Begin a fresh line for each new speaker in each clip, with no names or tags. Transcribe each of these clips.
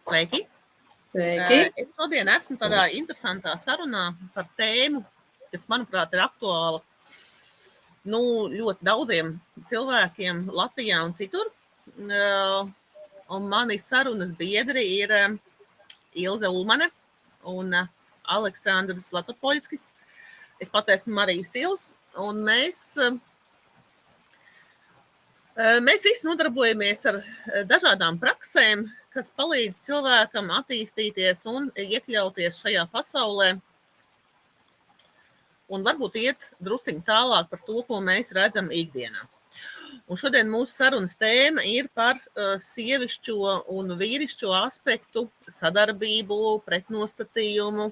Sveiki!
Sveiki!
Es šodien esmu tādā interesantā sarunā par tēmu, kas, manuprāt, ir aktuāla ļoti daudziem cilvēkiem Latvijā un citur. Un mani sarunas biedri ir Ilze Ulmane un Aleksandrs Latopoļskis. Es pat esmu Marija Sils, un mēs visi nodarbojamies ar dažādām praksēm, kas palīdz cilvēkam attīstīties un iekļauties šajā pasaulē. Un varbūt iet drusciņi tālāk par to, ko mēs redzam ikdienā. Un šodien mūsu sarunas tēma ir par sievišķo un vīrišķo aspektu, sadarbību, pretnostatījumu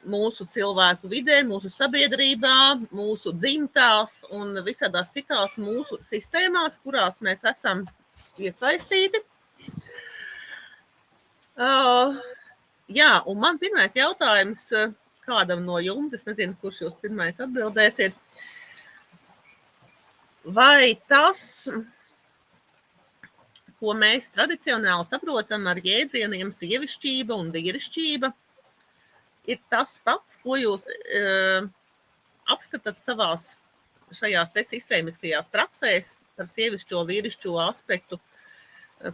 mūsu cilvēku vidē, mūsu sabiedrībā, mūsu dzimtās un visādās citās mūsu sistēmās, kurās mēs esam iesaistīti. Jā, un man pirmais jautājums kādam no jums, es nezinu, kurš jūs pirmais atbildēsiet, vai tas, ko mēs tradicionāli saprotam ar jēdzieniem sievišķība un vīrišķība, ir tas pats, ko jūs apskatāt savās šajās te sistēmiskajās praksēs par sievišķo, vīrišķo aspektu,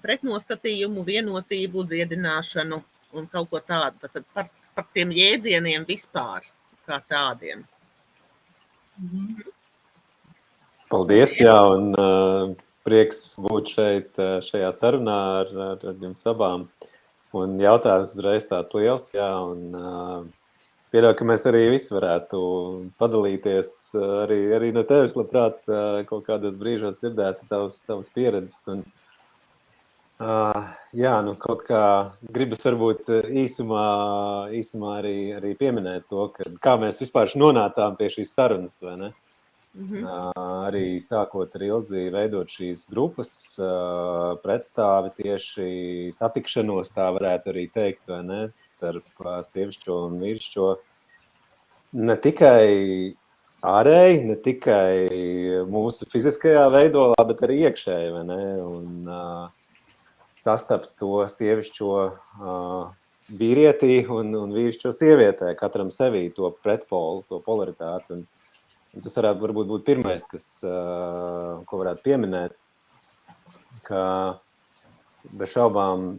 pretnostatījumu, vienotību, dziedināšanu un kaut ko tādu. Tad par tiem jēdzieniem vispār kā tādiem.
Paldies, jā, un prieks būt šeit šajā sarunā ar jums abām. Un jautājums uzreiz tāds liels, jā, un pieļauju, ka mēs arī visi varētu padalīties, arī no tevis, labprāt, kaut kādos brīžos dzirdēt tavas pieredzes. Un, jā, kaut kā gribas varbūt īsumā arī pieminēt to, kā mēs vispār nonācām pie šīs sarunas, vai ne? Arī sākot ar Ilzi veidot šīs grupas pretstāvi tieši satikšanos, tā varētu arī teikt, vai ne, starp sievišķo un vīrišķo. Ne tikai ārēji, ne tikai mūsu fiziskajā veidolā, bet arī iekšēji, vai ne, un sastapt to sievišķo vīrietī un vīrišķo sievietē, katram sevī to pretpolu, to polaritāti. Un tas varbūt būt pirmais, ko varētu pieminēt, ka bez šaubām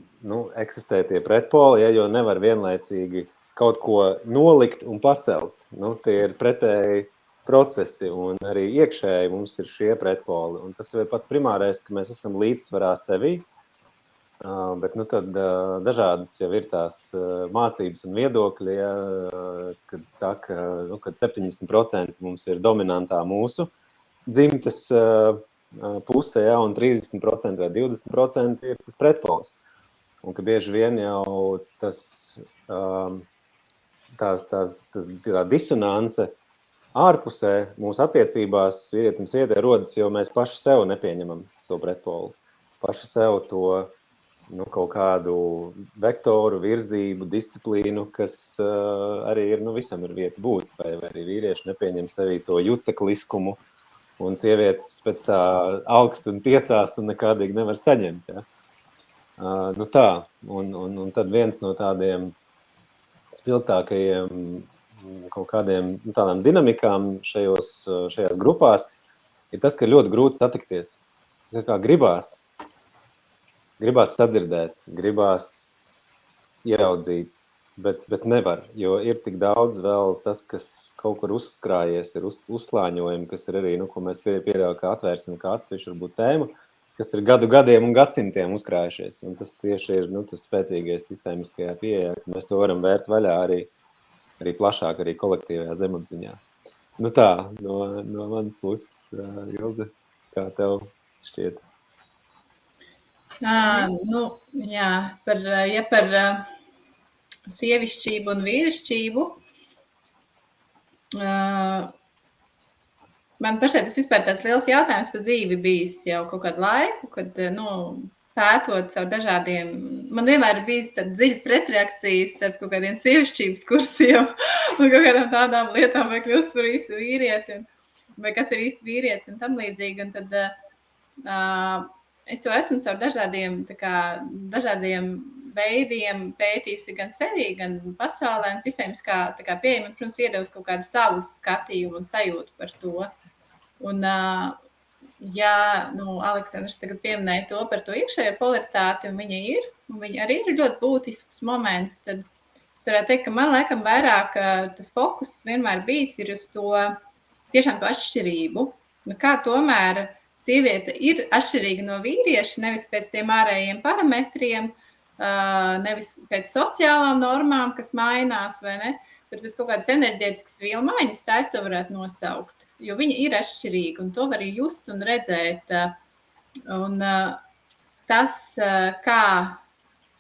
eksistē tie pretpoli, jo nevar vienlaicīgi kaut ko nolikt un pacelt. Tie ir pretēji procesi, un arī iekšēji mums ir šie pretpoli. Un tas ir pats primārais, ka mēs esam līdzsvarā sevī, bet tad dažādas jau ir tās mācības un viedokļi, kad saka, kad 70% mums ir dominantā mūsu dzimtes pusē, un 30% vai 20% ir tas pretpols. Un ka bieži vien jau tā disonance ārpusē mūsu attiecībās vīrietim sievietei rodas, jo mēs paši sev nepieņemam to pretpolu. Paši sev to kaut kādu vektoru, virzību, disciplīnu, kas arī ir, visam ir vieta būt, vai arī vīrieši nepieņem sevī to jutekliskumu, un sievietes pēc tā augst un tiecās un nekādīgi nevar saņemt. Ja? Tā, un tad viens no tādiem spilgtākajiem kaut kādiem tādām dinamikām šajās grupās ir tas, ka ļoti grūti satikties. Kā gribās sadzirdēt, gribās ieraudzīt, bet nevar, jo ir tik daudz vēl tas, kas kaut kur uzskrājies, ir uzslāņojumi, kas ir arī, ko mēs pieļauj, kā atvērsim kā atsevišķu varbūt tēmu, kas ir gadiem un gadsimtiem uzkrājušies. Un tas tieši ir tas spēcīgais sistēmiskajā pieejā, ka mēs to varam vērt vaļā arī plašāk, arī kolektīvajā zemapziņā. Tā, no manas puses, Ilze, kā tev šķiet?
Jā, par sievišķību un vīrišķību. Man pašai tas vispār tāds liels jautājums par dzīvi bijis jau kaut kādu laiku, kad, pētot caur dažādiem, man vienmēr ir bijis tāda dziļa pretreakcija starp kaut kādiem sievišķības kursiem un kaut kādām tādām lietām, vai kļūst par īstu vīrieti, vai kas ir īsti vīrietis un tam līdzīgi. Un tad es to esmu caur dažādiem veidiem pētījusi gan sevī, gan pasaulē, un sistēmiskā pieeja, protams, iedevusi kaut kādu savu skatījumu un sajūtu par to. Un, ja Aleksandrs tagad pieminēja to par to iekšējo polaritāti, un viņa arī ir ļoti būtisks moments, tad es varētu teikt, ka man laikam vairāk tas fokus vienmēr bijis ir uz to tiešām to atšķirību. Kā tomēr sieviete ir atšķirīga no vīrieša, nevis pēc tiem ārējiem parametriem, nevis pēc sociālām normām, kas mainās, vai ne, bet pēc kaut kādas enerģētiskas vielu maiņas, tā es to varētu nosaukt. Jo viņa ir atšķirīga, un to var arī just un redzēt. Un tas, kā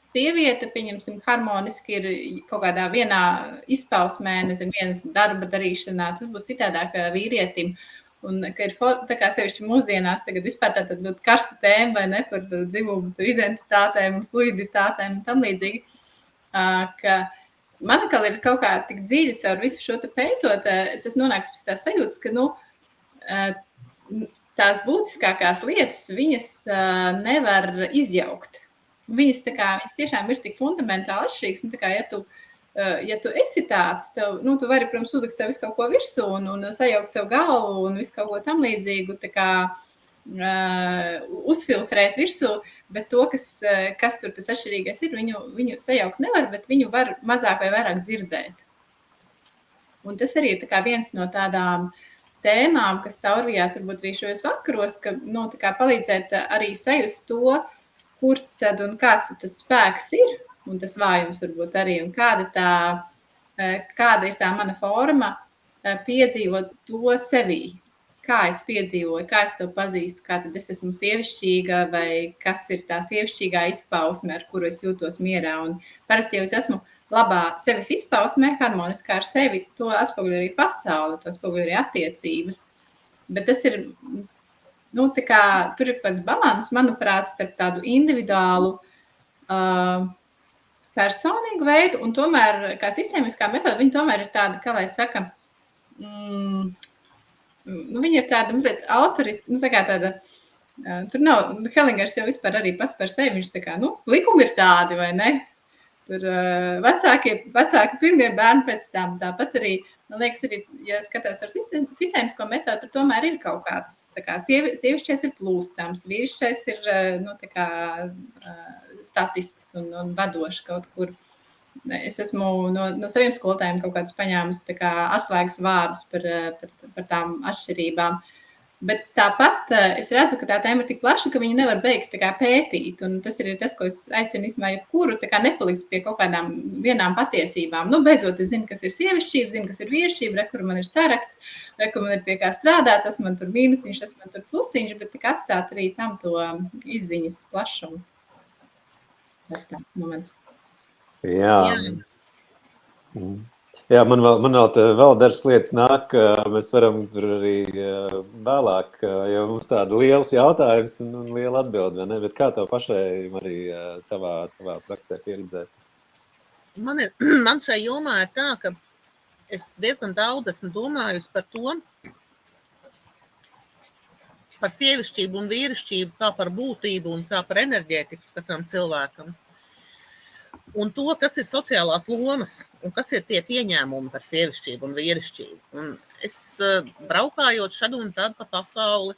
sieviete, pieņemsim, harmoniski ir kaut kādā vienā izpausmē, nezinu, vienas darba darīšanā, tas būs citādāk vīrietim. Un ka ir tā kā sevišķi mūsdienās tagad vispār tāda ļoti karsta tēma, vai ne, par dzimumu identitātēm un fluiditātēm un tam līdzīgi, ka man atkal ir kaut kā tik dziļi caur visu šo te pētot, es esmu nonākusi pēc tās sajūtas, ka tās būtiskākās lietas viņas nevar izjaukt. Viņas tiešām ir tik fundamentāli atšķirīgas, un tā kā, ja tu esi tāds, tu vari, protams, uzlikt sev visu kaut ko virsū un sajaukt sev galvu un visu kaut ko tam līdzīgu, tā kā uzfiltrēt virsū, bet to, kas tur tas atšķirīgais ir, viņu sajaukt nevar, bet viņu var mazāk vai vairāk dzirdēt. Un tas arī ir tā kā viens no tādām tēmām, kas caurvijās varbūt arī šajos vakaros, ka tā kā palīdzēt arī sajust to, kur tad un kāds tas spēks ir, un tas vājums varbūt arī, un kāda ir tā mana forma piedzīvot to sevī. Kā es piedzīvoju, kā es to pazīstu, kā tad es esmu sievišķīga, vai kas ir tā sievišķīgā izpausme, ar kuru es jūtos mierā. Un parasti jau es esmu labā sevis izpausmē, harmoniskā ar sevi, to atspoguļo arī pasauli, to atspoguļo arī attiecības. Bet tas ir, tur ir pats balans, manuprāt, starp tādu individuālu personīgu veidu, un tomēr, kā sistēmiskā metoda, viņa tomēr ir tāda, kā lai saka, viņa ir tāda mazliet tāda, tur nav, Hellingers jau vispār arī pats par sevi, viņš tā kā, likumi ir tādi, vai ne? Tur vecāki pirmie bērni pēc tam, tāpat arī, man liekas, arī, ja skatās ar sistēmisko metodu, tad tomēr ir kaut kāds, tā kā sievišķais ir plūstams, vīrišķais ir, tā kā statisks un vadošs kaut kur. Es esmu no saviem skolotājiem kaut kādus paņēmus tā kā atslēgas vārdus par tām atšķirībām. Bet tāpat es redzu, ka tā tēma ir tik plaša, ka viņu nevar beigt tā kā pētīt. Un tas ir tas, ko es aicinu jebkuru tā kā nepaliks pie kaut kādām vienām patiesībām. Beidzot, es zinu, kas ir sievišķība, zinu, kas ir vīrišķība, kur man ir saraksts, kur man ir pie kā strādāt, tas man tur mīnusiņš, tas man tur plusiņš, bet tik atstāt arī tam to izziņas plašumu. Tas tā moments.
Jā, man vēl dažas lietas nāk, mēs varam tur arī vēlāk, jo mums tāda liels jautājums un liela atbilde, vai ne? Bet kā tev pašai arī tavā praksē pieredzētas?
Man šai jomā ir tā, ka es diezgan daudz esmu domājusi par to, par sievišķību un vīrišķību, kā par būtību un kā par enerģētiku katram cilvēkam. Un to, kas ir sociālās lomas un kas ir tie pieņēmumi par sievišķību un vīrišķību. Un es braukājot šad un tad pa pasauli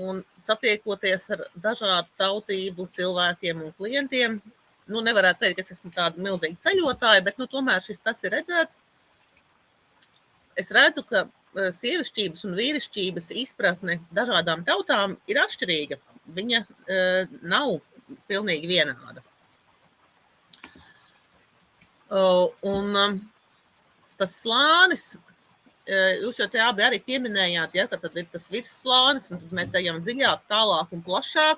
un satiekoties ar dažādu tautību cilvēkiem un klientiem, nevarētu teikt, ka es esmu tāda milzīga ceļotāja, bet tomēr tas ir redzēts. Es redzu, ka sievišķības un vīrišķības izpratne dažādām tautām ir atšķirīga. Viņa nav pilnīgi vienāda. Un tas slānis, jūs jau te abi arī pieminējāt, ka tad ir tas virsslānis, un tad mēs ejam dziļāk, tālāk un plašāk.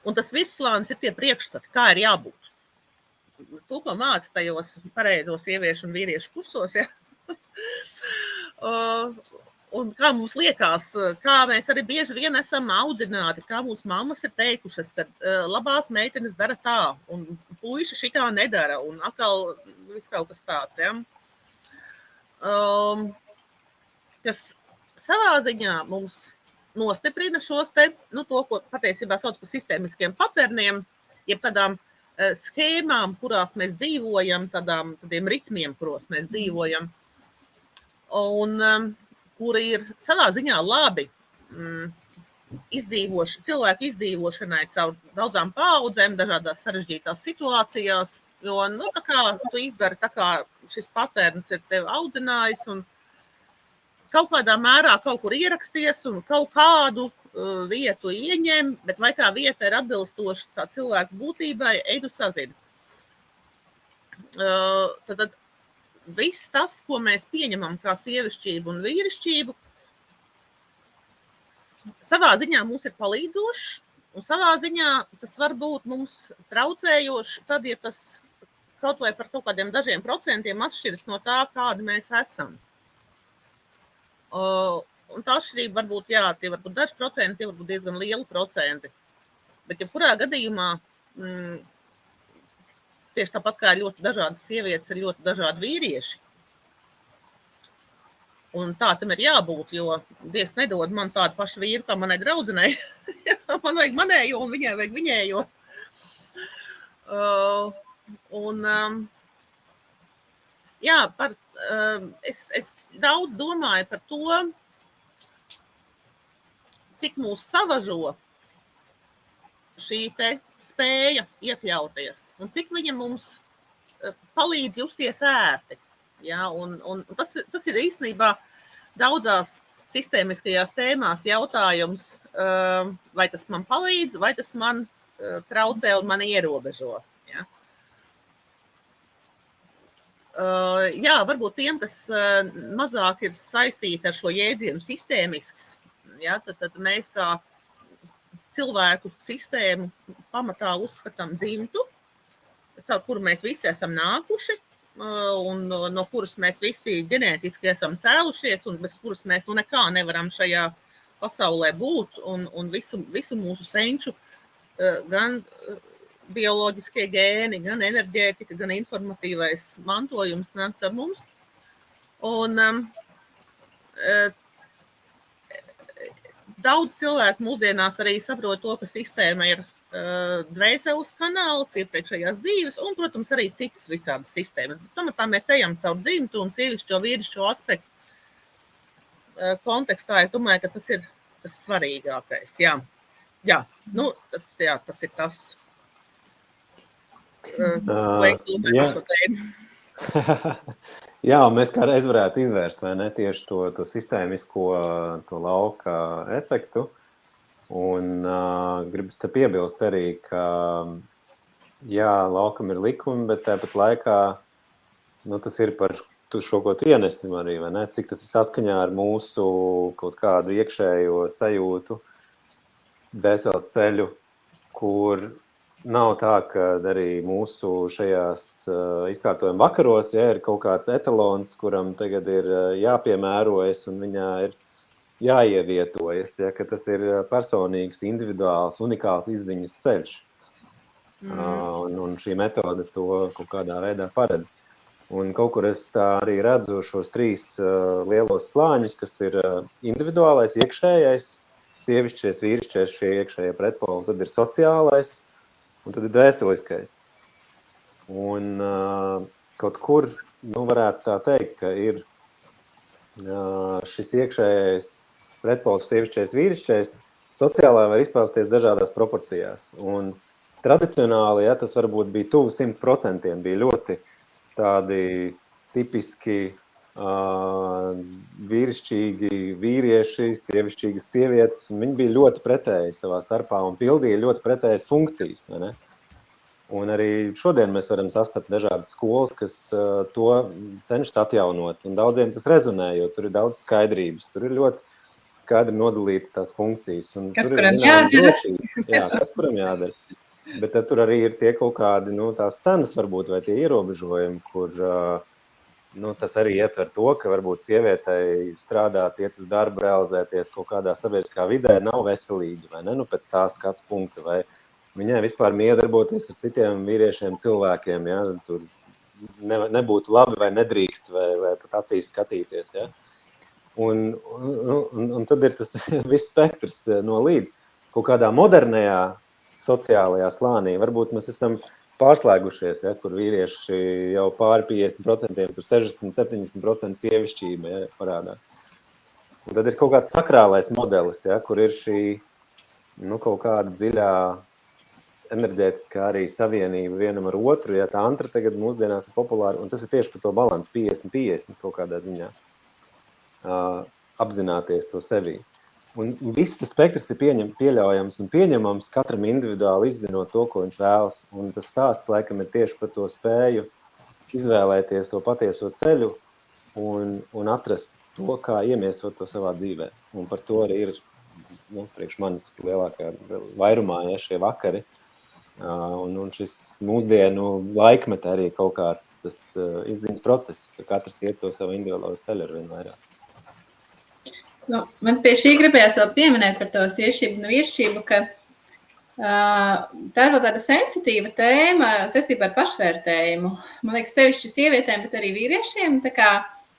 Un tas virsslānis ir tie priekšstati, kā ir jābūt. To, ko māca tajos pareizos sieviešu un vīriešu kursos, ja? Un kā mums liekas, kā mēs arī bieži vien esam audzināti, kā mūsu mammas ir teikušas, ka labās meitenes dara tā, un puiši šitā nedara, un atkal viss kaut kas tāds, ja? Kas savā ziņā mums nostiprina šos te, to, ko patiesībā sauc par sistēmiskiem paterniem, jeb tādām schēmām, kurās mēs dzīvojam, tādiem ritmiem, kuros mēs dzīvojam, un kuri ir savā ziņā labi cilvēku izdzīvošanai caur daudzām paaudzēm, dažādās sarežģītās situācijās, jo, tā kā tu izdari, tā kā šis paterns ir tevi audzinājis un kaut kādā mērā kaut kur ieraksties un kaut kādu vietu ieņem, bet vai tā vieta ir atbilstoša tā cilvēku būtībai, eidu sazini. Tad viss tas, ko mēs pieņemam kā sievišķību un vīrišķību, savā ziņā mums ir palīdzošs, un savā ziņā tas var būt mums traucējošs, tad, ja tas kaut vai par kaut kādiem dažiem procentiem atšķiras no tā, kādi mēs esam. Un tā atšķirība varbūt, tie varbūt daži procenti, tie varbūt diezgan lieli procenti. Bet, ja kurā gadījumā, tieši tāpat kā ļoti dažādas sievietes, ir ļoti dažādi vīrieši, un tā tam ir jābūt, jo Dievs nedod man tādu pašu vīru, kā manai draudzenei. Man vajag manējo, un viņai vajag viņējo. Es daudz domāju par to, cik mūs savažo šī te spēja iekļauties, un cik viņa mums palīdz justies ērti. Ja, un tas ir īstenībā daudzās sistēmiskajās tēmās jautājums, vai tas man palīdz, vai tas man traucē un mani ierobežo. Ja. Varbūt tiem, kas mazāk ir saistīti ar šo jēdzienu sistēmisks, ja, tad mēs kā cilvēku sistēmu pamatā uzskatām dzimtu, caur kuru mēs visi esam nākuši, un no kuras mēs visi ģenētiski esam cēlušies, un bez kuras mēs nekā nevaram šajā pasaulē būt, un visu mūsu senču, gan bioloģiskie gēni, gan enerģētika, gan informatīvais mantojums nāks ar mums. Un daudz cilvēku mūsdienās arī saprot to, ka sistēma ir dvēseles kanāls, iepriekšējās dzīves, un, protams, arī citas visādas sistēmas. Bet pamatā mēs ejam caur dzimtu un sievišķo vīrišķo aspektu kontekstā. Es domāju, ka tas ir tas svarīgākais. Jā, tas ir tas, ko es domāju par šo tēmu.
Jā, mēs kādreiz varētu izvērst, vai ne, tieši to sistēmisko to lauka efektu. Un gribas te piebilst arī, ka jā, laukam ir likumi, bet tāpat laikā tas ir par šo, ko tu ienesim arī, vai ne? Cik tas ir saskaņā ar mūsu kaut kādu iekšējo sajūtu, dvēseles ceļu, kur nav tā, ka arī mūsu šajās izkārtojuma vakaros, ja ir kaut kāds etalons, kuram tagad ir jāpiemērojas un viņā ir jāievietojas, ja, ka tas ir personīgs, individuāls, unikāls izziņas ceļš. Un šī metode to kaut kādā veidā paredz. Un kaut kur es tā arī redzu šos 3 lielos slāņus, kas ir individuālais, iekšējais, sievišķies, vīrišķies, šie iekšējie pretpoli, tad ir sociālais, un tad ir dvēseliskais. Un kaut kur, varētu tā teikt, ka ir šis iekšējais pretpols sievišķais, vīrišķais, sociālā var izpausties dažādās proporcijās. Un tradicionāli, ja, tas varbūt bija tuvu 100%, bija ļoti tādi tipiski vīrišķīgi vīrieši, sievišķīgas sievietes, un viņi bija ļoti pretēji savā starpā un pildīja ļoti pretējas funkcijas, vai ne? Un arī šodien mēs varam sastapt dažādas skolas, kas to cenšas atjaunot, un daudziem tas rezonē, jo tur ir daudz skaidrības, tur ir ļoti skaidri nodalītas tās funkcijas. Un
kas
tur
kuram jādara?
Jā, kas kuram jādara. Bet tad tur arī ir tie kaut kādi, tās cenas varbūt, vai tie ierobežojumi, kur tas arī ietver to, ka varbūt sievietei strādāt, iet uz darbu, realizēties kaut kādā sabiedriskā vidē nav veselīgi, vai ne? Pēc tā skatu punkta, vai viņai vispār miedarboties ar citiem vīriešiem cilvēkiem, ja? Tur nebūtu labi vai nedrīkst, vai pat acīs skatīties, ja? Un tad ir tas viss spektrs no līdz kaut kādā modernajā sociālajā slānī. Varbūt mēs esam pārslēgušies, ja, kur vīrieši jau pāri 50%, tur 60-70% sievišķība, ja, parādās. Un tad ir kaut kāds sakrālais modelis, ja, kur ir šī kaut kāda dziļā enerģētiskā arī savienība vienam ar otru, ja tantra tagad mūsdienās ir populāra, un tas ir tieši par to balansu 50-50 kaut kādā ziņā. Apzināties to sevī. Un viss tas spektrs ir pieļaujams un pieņemams katram individuāli izzinot to, ko viņš vēlas. Un tas stāsts laikam ir tieši par to spēju izvēlēties to patieso ceļu un atrast to, kā iemiesot to savā dzīvē. Un par to arī ir priekš manis lielākā vairumā šie vakari. Un šis mūsdienu laikmetā arī kaut kāds tas izziņas process, ka katrs iet to savu individuālo ceļu ar vien vairāk.
Man pie šī gribējās vēl pieminēt par to sievšķību un vīršķību, ka tā ir vēl tāda sensitīva tēma saistībā ar pašvērtējumu. Man liekas, sevišķi sievietēm, bet arī vīriešiem. Tā kā,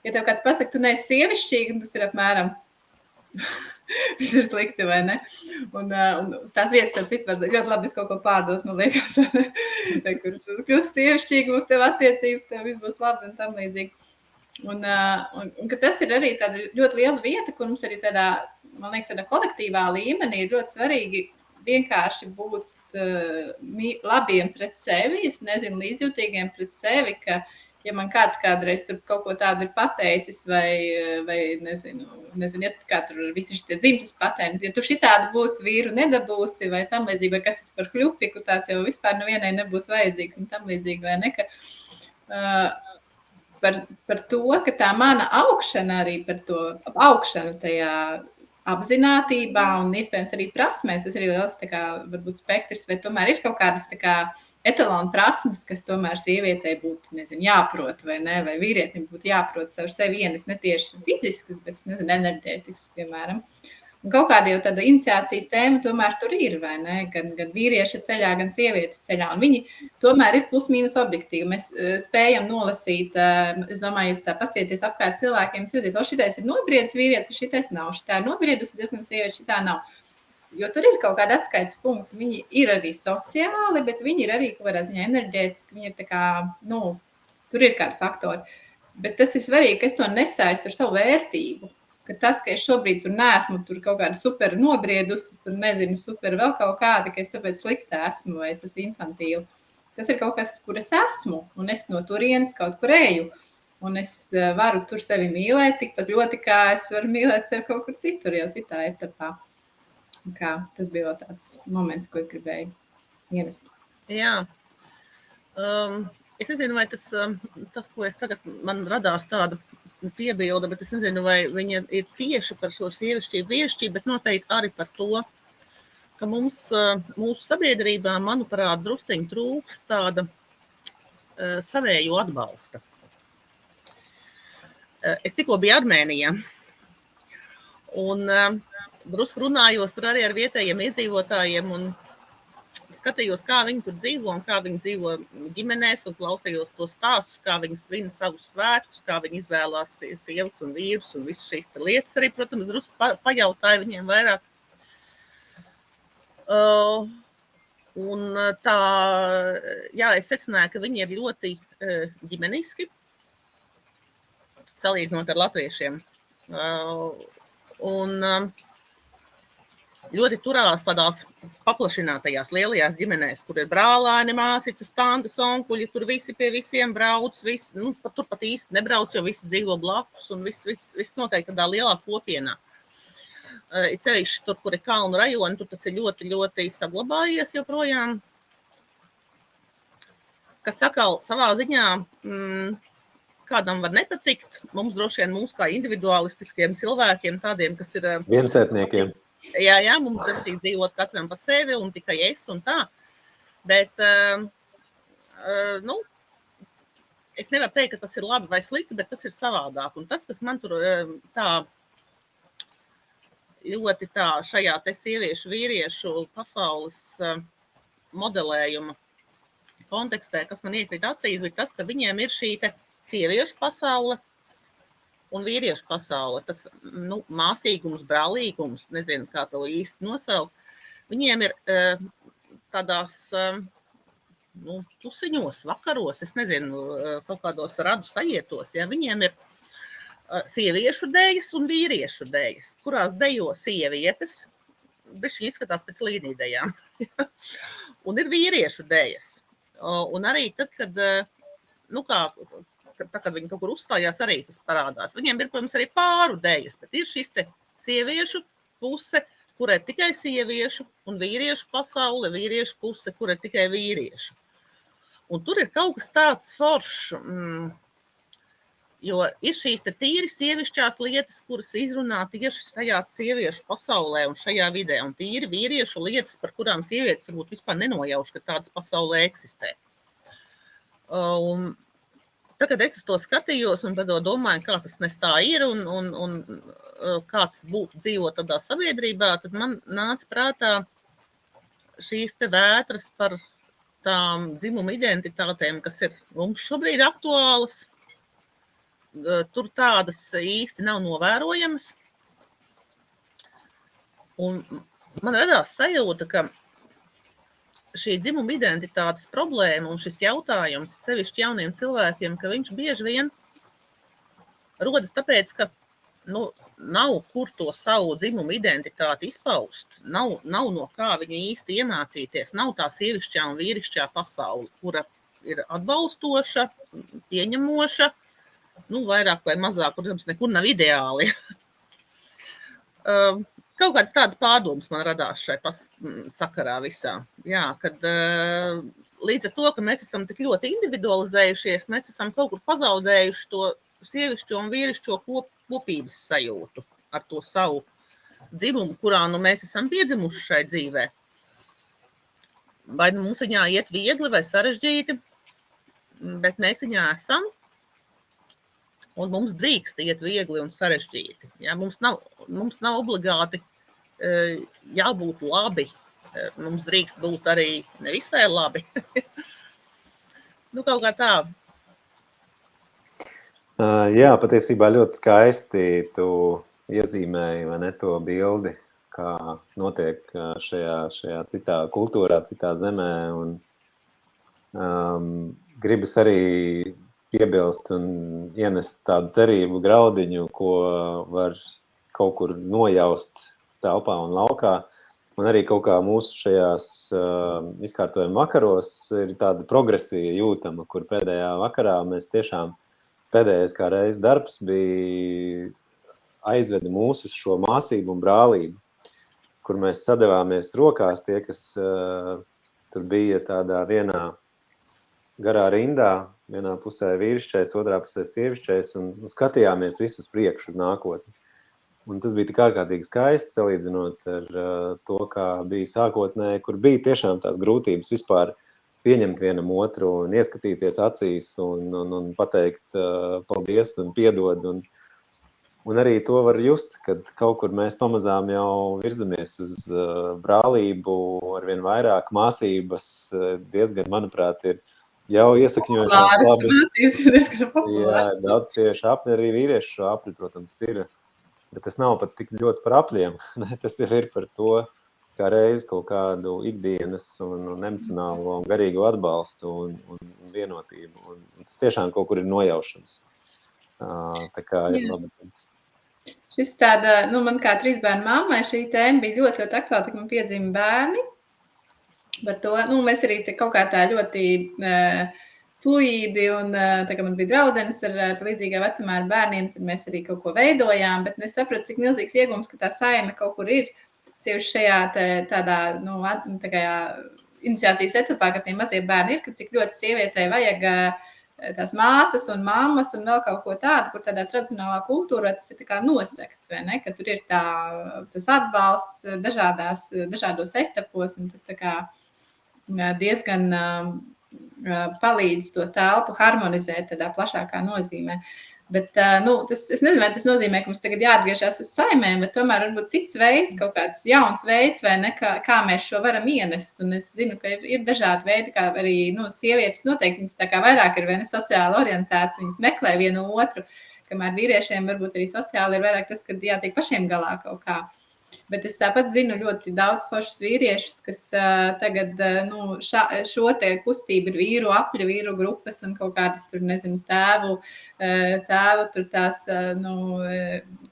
ja tev kāds pasaka, tu neesi sievišķīgi, tas ir apmēram viss ir slikti, vai ne? Un uz tās vietas, ar citu, var ļoti labi kaut ko pārdot, man liekas. Kur kļūst sievišķīgi, būs tev attiecības, tev viss būs labi un tam līdzīgi. Un ka tas ir arī tāda ļoti liela vieta, kur mums arī tādā, man liekas, tādā kolektīvā līmenī ir ļoti svarīgi vienkārši būt labiem pret sevi, es nezinu, līdzjūtīgiem pret sevi, ka, ja man kāds kādreiz tur kaut ko tādu ir pateicis vai nezinu, ja kā tur visi šitie dzimtas patēni, ja tu šitādu būsi vīru nedabūsi vai tam līdzīgi, vai kas tas par kļupiku, tāds jau vispār nevienai nebūs vajadzīgs un tam līdzīgi, vai ne, ka par to, ka tā mana augšana arī par to augšanu tajā apzinātībā un iespējams arī prasmēs, tas arī liels tā kā varbūt spektrs, vai tomēr ir kaut kādas tā kā etalona prasmes, kas tomēr sievietei būtu, nezinu, jāprot vai ne, vai vīrietim būtu jāprot savu sevi ienes ne tieši fiziskas, bet, nezinu, enerģētikas, piemēram. Un kaut kāda jau tāda iniciācijas tēma tomēr tur ir, vai ne? Gan vīrieša ceļā, gan sievietes ceļā. Un viņi tomēr ir plus-mínus objektīvi. Mēs spējam nolasīt, es domāju, jūs tā pastieties apkārt cilvēkiem, jūs redzat, šitais ir nobriedis vīrietis, šitais nav. Šitā ir nobriedusi diezgan sieviete, šitā nav. Jo tur ir kaut kāda atskaites punkti. Viņi ir arī sociāli, bet viņi ir arī kaut kādā ziņā enerģētiski. Viņi ir tā kā, tur ir kādi faktori. Bet tas ir svarīgi, ka es to nesaistu ar savu vērtību. Ka tas, ka es šobrīd tur neesmu tur kaut kāda super nobriedusi, tur nezinu, super vēl kaut kāda, ka es tāpēc slikta esmu vai es esmu infantīva. Tas ir kaut kas, kur es esmu, un es no turienes kaut kur eju. Un es varu tur sevi mīlēt tikpat ļoti, kā es varu mīlēt sevi kaut kur citur, jau citā etapā. Kā, tas bija tāds moments, ko es gribēju ienest.
Jā. Es nezinu, vai tas, ko es tagad man radās tāda piebilda, bet es nezinu, vai viņa ir tieši par šo sievišķību, vīrišķību, bet noteikti arī par to, ka mūsu sabiedrībā, manuprāt, drusciņi trūks tāda savējo atbalsta. Es tikko biju Armēnijā un drusku runājos tur arī ar vietējiem iedzīvotājiem un skatījos, kā viņi tur dzīvo un kā viņi dzīvo ģimenēs un klausījos to stāstus, kā viņi svin savus svētkus, kā viņi izvēlās sievas un vīrus un visu šīs lietas arī, protams, drusku pajautāju viņiem vairāk. Un tā, jā, es secināju, ka viņi ir ļoti ģimeniski, salīdzinot ar latviešiem. Un ļoti turās tādās paplašinātajās lielajās ģimenēs, kur ir brālēni, māsicas, tantes, onkuļi, tur visi pie visiem brauc, tur pat īsti nebrauc, jo visi dzīvo blakus un viss noteikti tādā lielā kopienā. Ir ceļš tur, kur ir kalnu rajoni, tur tas ir ļoti, ļoti saglabājies joprojām. Kas sakal savā ziņā, kādam var nepatikt, mums droši vien mūs kā individualistiskiem cilvēkiem, tādiem, kas ir
viensētniekiem.
Jā, mums patīk dzīvot katram pa sevi un tikai es un tā. Bet, es nevaru teikt, ka tas ir labi vai slikti, bet tas ir savādāk. Un tas, kas man tur tā ļoti tā šajā te sieviešu vīriešu pasaules modelējuma kontekstē, kas man iekrīt acīs, bija tas, ka viņiem ir šī te sieviešu pasaule, un vīriešu pasaule, tas māsīgums, brālīgums, nezinu, kā to īsti nosaukt, viņiem ir tādās tusiņos, vakaros, es nezinu, kaut kādos radu sajietos, ja viņiem ir sieviešu dejas un vīriešu dejas, kurās dejo sievietes, bet viņi izskatās pēc līnīdejām, un ir vīriešu dejas. Un arī tad, kad, kad viņi kaut kur uzstājās, arī tas parādās. Viņiem ir, protams, arī pāru dejas, bet ir šis te sieviešu puse, kur ir tikai sieviešu, un vīriešu pasaule, vīriešu puse, kur ir tikai vīriešu. Un tur ir kaut kas tāds foršs, jo ir šīs te tīri sievišķās lietas, kuras izrunā tieši šajā sieviešu pasaulē un šajā vidē, un tīri vīriešu lietas, par kurām sievietes varbūt vispār nenojauš, ka tādas pasaulē eksistē. Un tagad es uz to skatījos un tad domāju, kā tas nes tā ir un kā tas būtu dzīvot tādā sabiedrībā, tad man nāca prātā šīs te vētras par tām dzimumu identitātēm, kas ir mums šobrīd aktuālas. Tur tādas īsti nav novērojamas. Un man radās sajūta, ka šī dzimuma identitātes problēma un šis jautājums sevišķi jauniem cilvēkiem, ka viņš bieži vien rodas tāpēc, ka nav kur to savu dzimumu identitāti izpaust, nav no kā viņu īsti iemācīties, nav tā sievišķā un vīrišķā pasaule, kura ir atbalstoša, pieņemoša, vairāk vai mazāk, protams, nekur nav ideāli. Kaut kādas tādas pārdomas man radās šai sakarā visā. Jā, kad līdz ar to, ka mēs esam tik ļoti individualizējušies, mēs esam kaut kur pazaudējuši to sievišķo un vīrišķo kopības sajūtu ar to savu dzimumu, kurā mēs esam piedzimuši šai dzīvē. Vai mums viņā iet viegli vai sarežģīti, bet mēs viņā esam. Un mums drīkst iet viegli un sarežģīti. Ja? Mums nav obligāti jābūt labi. Mums drīkst būt arī nevisai labi. Kaut kā tā.
Jā, patiesībā ļoti skaisti tu iezīmēji, vai ne, to bildi, kā notiek šajā citā kultūrā, citā zemē. Un gribas arī piebilst un ienest tādu cerību graudiņu, ko var kaut kur nojaust telpā un laukā. Un arī kaut kā mūsu šajās izkārtojuma vakaros ir tāda progresija jūtama, kur pēdējā vakarā mēs tiešām pēdējais kā reiz darbs bija aizvedi mūsu šo māsību un brālību, kur mēs sadevāmies rokās tie, kas tur bija tādā vienā garā rindā, vienā pusē vīrišķais, otrā pusē sievišķais, un skatījāmies visus priekšu uz nākotni. Un tas bija tik ārkārtīgi skaisti, salīdzinot ar to, kā bija sākotnēji, kur bija tiešām tās grūtības vispār pieņemt vienam otru un ieskatīties acīs un pateikt paldies un piedod. Un arī to var just, kad kaut kur mēs pamazām jau virzamies uz brālību, arvien vairāk māsības diezgan, manuprāt, ir jau iesakņojušās labi. Jā, daudz sieviešu apļi, arī vīriešu apļi, protams, ir. Bet tas nav pat tik ļoti par apļiem. Tas jau ir par to, kā reiz kaut kādu ikdienas un emocionālo un garīgo atbalstu un vienotību. Un tas tiešām kaut kur ir nojaušanas. Tā kā ir labi zināms.
Šis tāda, man kā 3 bērnu mammai šī tēma bija ļoti, ļoti aktuāla, kad man piedzima bērni. Par to, mēs arī kaut kā tā ļoti fluīdi un tā kā man bija draudzenes ar līdzīgā vecumā ar bērniem, tad mēs arī kaut ko veidojām, bet es sapratu, cik milzīgs iegums, ka tā saime kaut kur ir cieši šajā tādā, tā kā iniciācijas etapā, kad tie mazie bērni ir, ka cik ļoti sievietei vajag tās māsas un mammas un vēl kaut ko tādu, kur tādā tradicionālā kultūrā tas ir tā kā nosegts, vai ne, ka tur ir tas atbalsts dažādos etapos un tas tā kā diezgan palīdz to telpu harmonizēt tādā plašākā nozīmē. Bet, es nezinu, vai tas nozīmē, ka mums tagad jāatgriežas uz saimēm, bet tomēr varbūt cits veids, kaut kāds jauns veids, vai ne, kā mēs šo varam ienest. Un es zinu, ka ir dažādi veidi, kā arī sievietes noteikti, viņas tā kā vairāk ir vai ne sociāli orientētas, viņas meklē vienu otru, kamēr vīriešiem varbūt arī sociāli ir vairāk tas, ka jātiek pašiem galā kaut kā. Bet es tāpat zinu ļoti daudz foršus vīriešus, kas tagad šo te kustību ir vīru apļu, vīru grupas un kaut kādas tur, nezinu, tēvu tur tās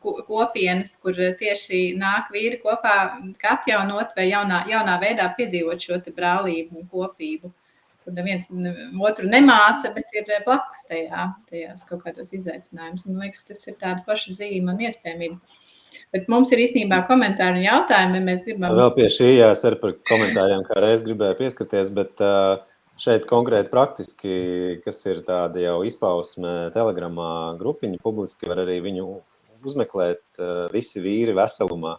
kopienas, kur tieši nāk vīri kopā atjaunot vai jaunā veidā piedzīvot šo te brālību un kopību, kur neviens otru nemāca, bet ir blakus tajās kaut kādos izaicinājumus. Man liekas, tas ir tāda forša zīme un iespējamība. Bet mums ir īstenībā komentāri un jautājumi, ja mēs gribam...
Vēl pie šī jāsver par komentāriem, kā reiz gribēju pieskarties, bet šeit konkrēti praktiski, kas ir tāda jau izpausme Telegramā grupiņa, publiski var arī viņu uzmeklēt visi vīri veselumā.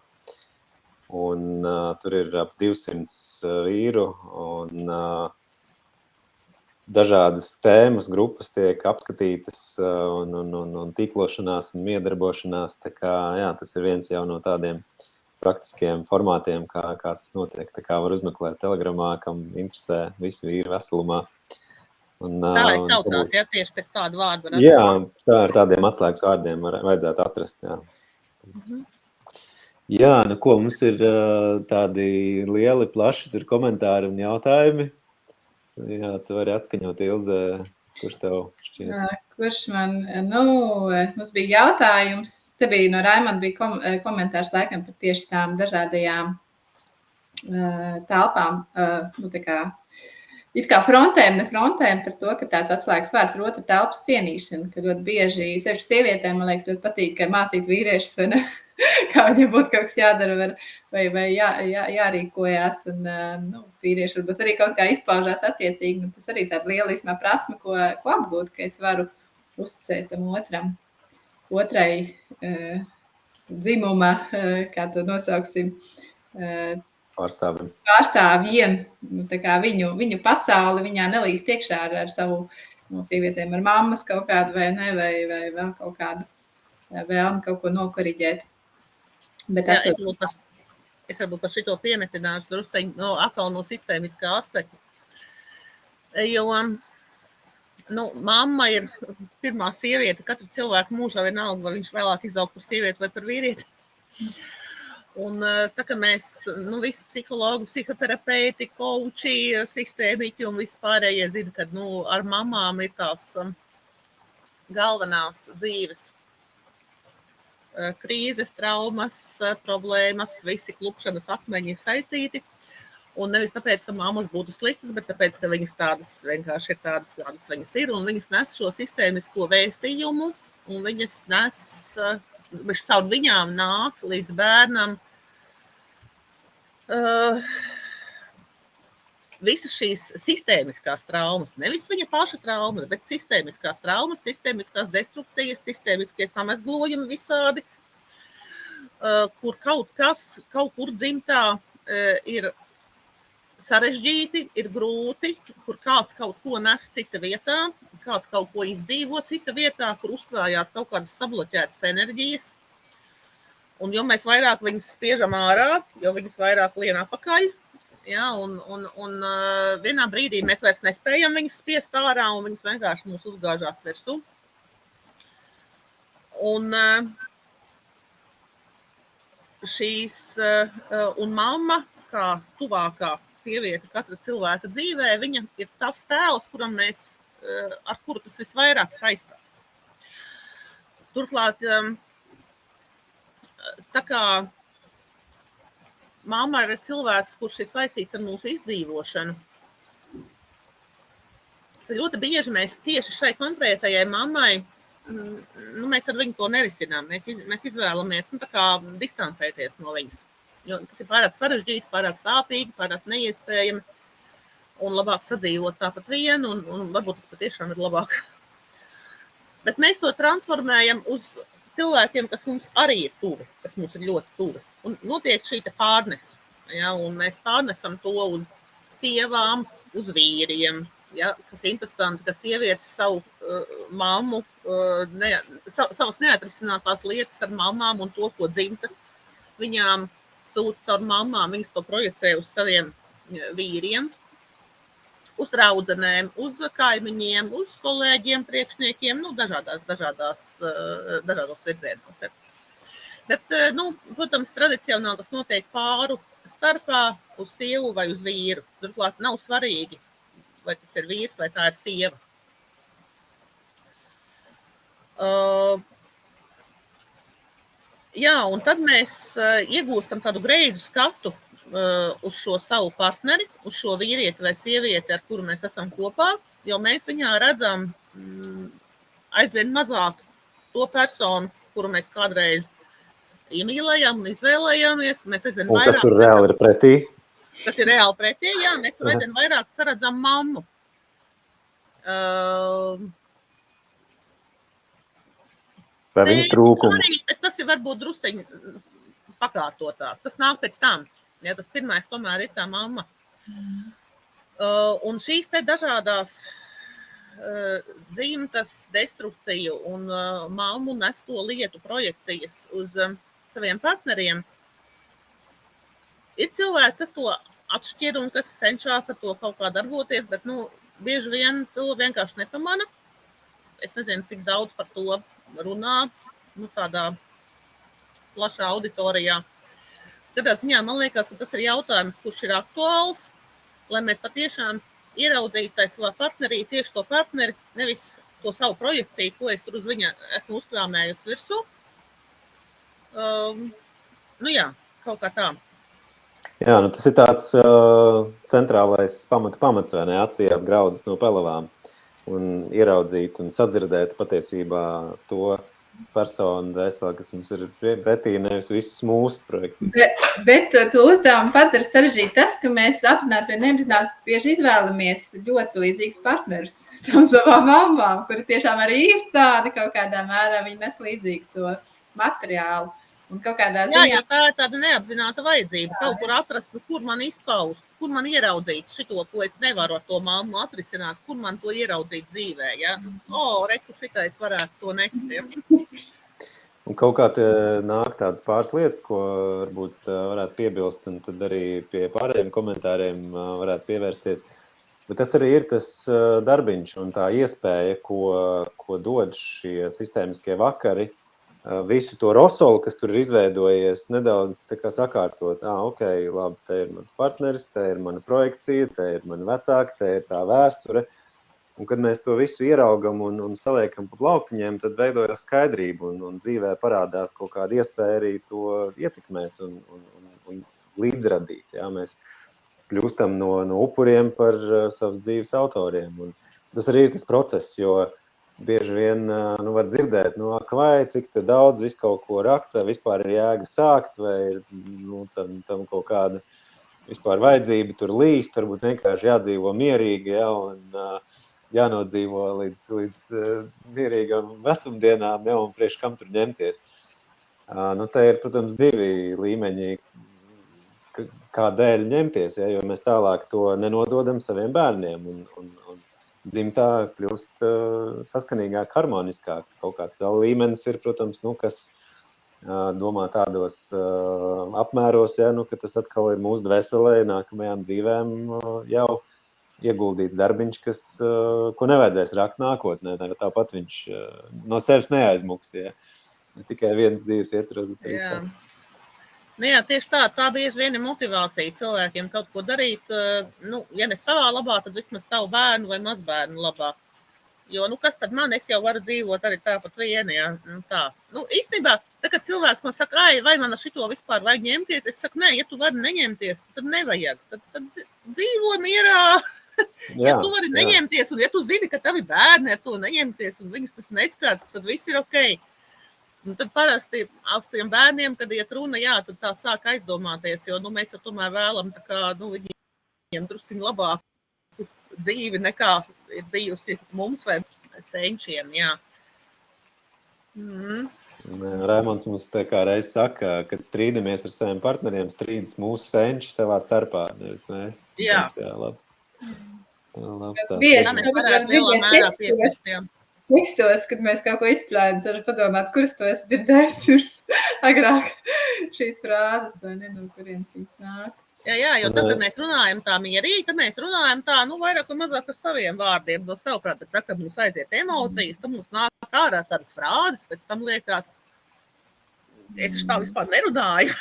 Un tur ir ap 200 vīru un dažādas tēmas, grupas tiek apskatītas un tīklošanās un miedarbošanās. Tā kā, jā, tas ir viens jau no tādiem praktiskiem formātiem, kā tas notiek. Tā kā var uzmeklēt Telegramā, kam interesē visi vīri veselumā.
Tā arī saucās, ja tieši pēc tādu vārdu var atrast.
Jā, tā ar tādiem atslēgas vārdiem vajadzētu atrast, jā. Jā, nu ko, mums ir tādi lieli, plaši tur komentāri un jautājumi. Jā, tu vari atskaņot, Ilze, kurš tev šķiet?
Kurš man, mums bija jautājums, te bija no Raimonda bija komentārs laikam par tieši tām dažādajām telpām, tā kā, it kā frontēm, ne frontēm par to, ka tāds atslēgas vārds ir otra telpas cienīšana, ka ļoti bieži, sevišķi sievietēm, man liekas, ļoti patīk mācīt vīriešus, vai ne? Kā viņiem būtu kaut kas jādara vai jārīkojās, un vīrieši varbūt arī kaut kā izpaužās attiecīgi, un tas arī tāda liela īsmā prasme, ko apgūt, ka es varu uzticēt tam otrai dzimuma, kā to nosauksim, pārstāvjiem, tā kā viņu pasauli, viņā nelīst iekšā ar savu sievietēm, ar mammas kaut kādu vai ne, vai vēl kaut kādu vēlmi kaut ko nokoriģēt. Bet
jā, es varbūt par šito piemetināšu drusceņu atkal no sistēmiskā aspekta. Jo, mamma ir pirmā sieviete katra cilvēka mūžā vienalga, vai viņš vēlāk izaug par sievieti vai par vīrieti. Un tā, ka mēs, visi psihologi, psihoterapeiti, kouči, sistēmiķi un visi pārējie zina, ka, ar mamām ir tās galvenās dzīves krīzes, traumas, problēmas, visi klupšanas akmeņi ir saistīti. Un nevis tāpēc, ka mammas būtu sliktas, bet tāpēc, ka viņas tādas vienkārši ir tādas, kādas viņas ir. Un viņas nes šo sistēmisko vēstījumu, un viņas nes, caur viņām nāk līdz bērnam visas šīs sistēmiskās traumas, nevis viņa paša traumas, bet sistēmiskās traumas, sistēmiskās destrukcijas, sistēmiskie samezglojumi visādi, kur kaut kur dzimtā ir sarežģīti, ir grūti, kur kāds kaut ko nes cita vietā, kāds kaut ko izdzīvo cita vietā, kur uzkrājās kaut kādas sabloķētas enerģijas. Un jo mēs vairāk viņas spiežam ārā, jo viņas vairāk lien apakaļ, ja, un vienā brīdī mēs vairs nespējam viņus spiest ārā, un viņas vienkārši mūs uzgāžās virsū. Un un mamma, kā tuvākā sieviete katra cilvēka dzīvē, viņa ir tas tēls, ar kuru tas visvairāk saistās. Turklāt, tā kā mamma ir cilvēks, kurš ir saistīts ar mūsu izdzīvošanu. Ļoti bieži mēs tieši šai konkrētajai mammai, mēs ar viņu to nerisinām. Mēs izvēlamies tā kā distancēties no viņas. Jo tas ir pārāk sarežģīti, pārāk sāpīgi, pārāk neiespējami. Un labāk sadzīvot tāpat vienu, un varbūt tas patiešām ir labāk. Bet mēs to transformējam uz cilvēkiem, kas mums arī ir tuvi, kas mums ir ļoti tuvi. Un notiek šī pārnese, ja, un mēs pārnesam to uz sievām, uz vīriem, ja, kas interesanti, ka sievietes savu mammu, savas neatrisinātās lietas ar mamām un to, ko dzimta, viņām sūta caur mamām, viņas to projicē uz saviem vīriem. uz draudzenēm, uz kaimiņiem, uz kolēģiem, priekšniekiem, nu, dažādos virzienos. Bet, nu, protams, tradicionāli tas notiek pāru starpā uz sievu vai uz vīru. Turklāt nav svarīgi, vai tas ir vīrs vai tā ir sieva. Jā, un tad mēs iegūstam tādu greizu skatu uz šo savu partneri, uz šo vīrieti vai sievieti, ar kuru mēs esam kopā, jo mēs viņā redzam aizvien mazāk to personu, kuru mēs kādreiz iemīlējām un izvēlējāmies. Mēs aizvien vairāk...
Un kas tur reāli ir pretī?
Kas ir reāli pretī, jā, mēs tur aizvien vairāk saredzam mammu.
Vai viņas trūkumu?
Tas ir varbūt drusceņi pakārtotāk. Tas nāk pēc tam. Ja, tas pirmais tomēr ir tā mamma. Un šīs te dažādās dzimtas destrukciju un mammu nesto lietu projekcijas uz saviem partneriem. Ir cilvēki, kas to atšķir un kas cenšas ar to kaut kā darboties, bet nu, bieži vien to vienkārši nepamana. Es nezinu, cik daudz par to runā, nu, tādā plašā auditorijā. Tādā ziņā man liekas, ka tas ir jautājums, kurš ir aktuāls, lai mēs patiešām ieraudzītu tai savā partnerī tieši to partneri, nevis to savu projekciju, ko es tur uz viņa esmu uzkrāmējusi virsū. Nu jā, kaut kā tā.
Jā, nu tas ir tāds centrālais pamats, vai ne, atsijāt graudus no pelavām un ieraudzīt un sadzirdēt patiesībā to personu dēsā, kas mums ir pretī, nevis visus mūsu projekcijas.
Bet to uzdevumu padara sarežģīt tas, ka mēs apzināti vai neapzināti bieži izvēlamies ļoti līdzīgus partnerus tam savām mamām, kuri tiešām arī ir tādi kaut kādā mērā, viņi nes līdzīgu to materiālu. Un kaut kādā ziņā...
Jā, jo tā ir tāda neapzināta vajadzība, kaut kur atrast, kur man izpaust, kur man ieraudzīt šito, ko es nevaru ar to mammu atrisināt, kur man to ieraudzīt dzīvē, ja? Reku šitais varētu to nest, ja?
Un kaut kā nāk tādas pāris lietas, ko varbūt varētu piebilst, un tad arī pie pārējiem komentāriem varētu pievērsties. Bet tas arī ir tas darbiņš un tā iespēja, ko dod šie sistēmiskie vakari, visu to rosolu, kas tur ir izveidojies, nedaudz tā kā sakārtot. Ok, labi, te ir mans partneris, te ir mana projekcija, te ir mani vecāki, te ir tā vēsture. Un kad mēs to visu ieraugam un saliekam pa plauktiņiem, tad veidojas skaidrība un dzīvē parādās kaut kāda iespēja arī to ietekmēt un līdzradīt. Jā? Mēs kļūstam no upuriem par savas dzīves autoriem. Un tas arī ir tas process, jo bieži vien var dzirdēt, vai cik te daudz visu kaut ko rakt, vai vispār ir jēga sākt, vai tam kaut kāda vispār vajadzība tur līst, varbūt vienkārši jādzīvo mierīgi, ja, un jānodzīvo līdz mierīgam vecumdienām, ja, un priekš kam tur ņemties. Te ir, protams, divi līmeņi, kādēļ ņemties, ja, jo mēs tālāk to nenododam saviem bērniem, un dzimtā kļūst saskanīgāk, harmoniskāk. Kaut kāds vēl līmenis ir, protams, kas domā tādos apmēros, ja, ka tas atkal ir mūsu dvēselē, nākamajām dzīvēm jau ieguldīts darbiņš, ko nevajadzēs rakt nākotnē. Tāpat viņš no sevis neaizmuks, ja. Tikai viens dzīves ietvaros.
Jā, tieši tā bieži vien ir motivācija cilvēkiem kaut ko darīt, ja ne savā labā, tad vismaz savu bērnu vai mazbērnu labā. Jo, kas tad man, es jau varu dzīvot arī tāpat vieni, jā, tā. Īstenībā, kad cilvēks man saka, vai man ar šito vispār vajag ņemties, es saku, nē, ja tu vari neņemties, tad nevajag, tad dzīvo mierā. Ja tu vari neņemties, un ja tu zini, ka tavi bērni ar to neņemties, un viņus tas neskars, tad viss ir okei. Un tad parasti augstiem bērniem, kad iet runa, jā, tad tā sāk aizdomāties, jo mēs jau tomēr vēlam tā kā, viņiem drusciņ labāku dzīvi nekā ir bijusi mums vai senčiem, jā.
Raimonds mums tā kā reiz saka, kad strīdamies ar saviem partneriem, strīdas mūsu senči savā starpā, nevis mēs.
Jā.
Jā, labs.
Bieži
mēs varētu lielā mērā piepēc, jā.
Tekstos, kad mēs kaut ko izplēdam, tad padomāt, kuras to es dzirdēju agrāk šīs frāzes, vai ne, no kurienes viņas nāk.
Jā, jo tad, kad mēs runājam tā mierīgi, tad mēs runājam tā, vairāk un mazāk ar saviem vārdiem, no savuprāt, bet tā, kad mums aiziet emocijas, tad mums nāk ārā tādas frāzes, pēc tam liekas, es tā vispār nerunāju.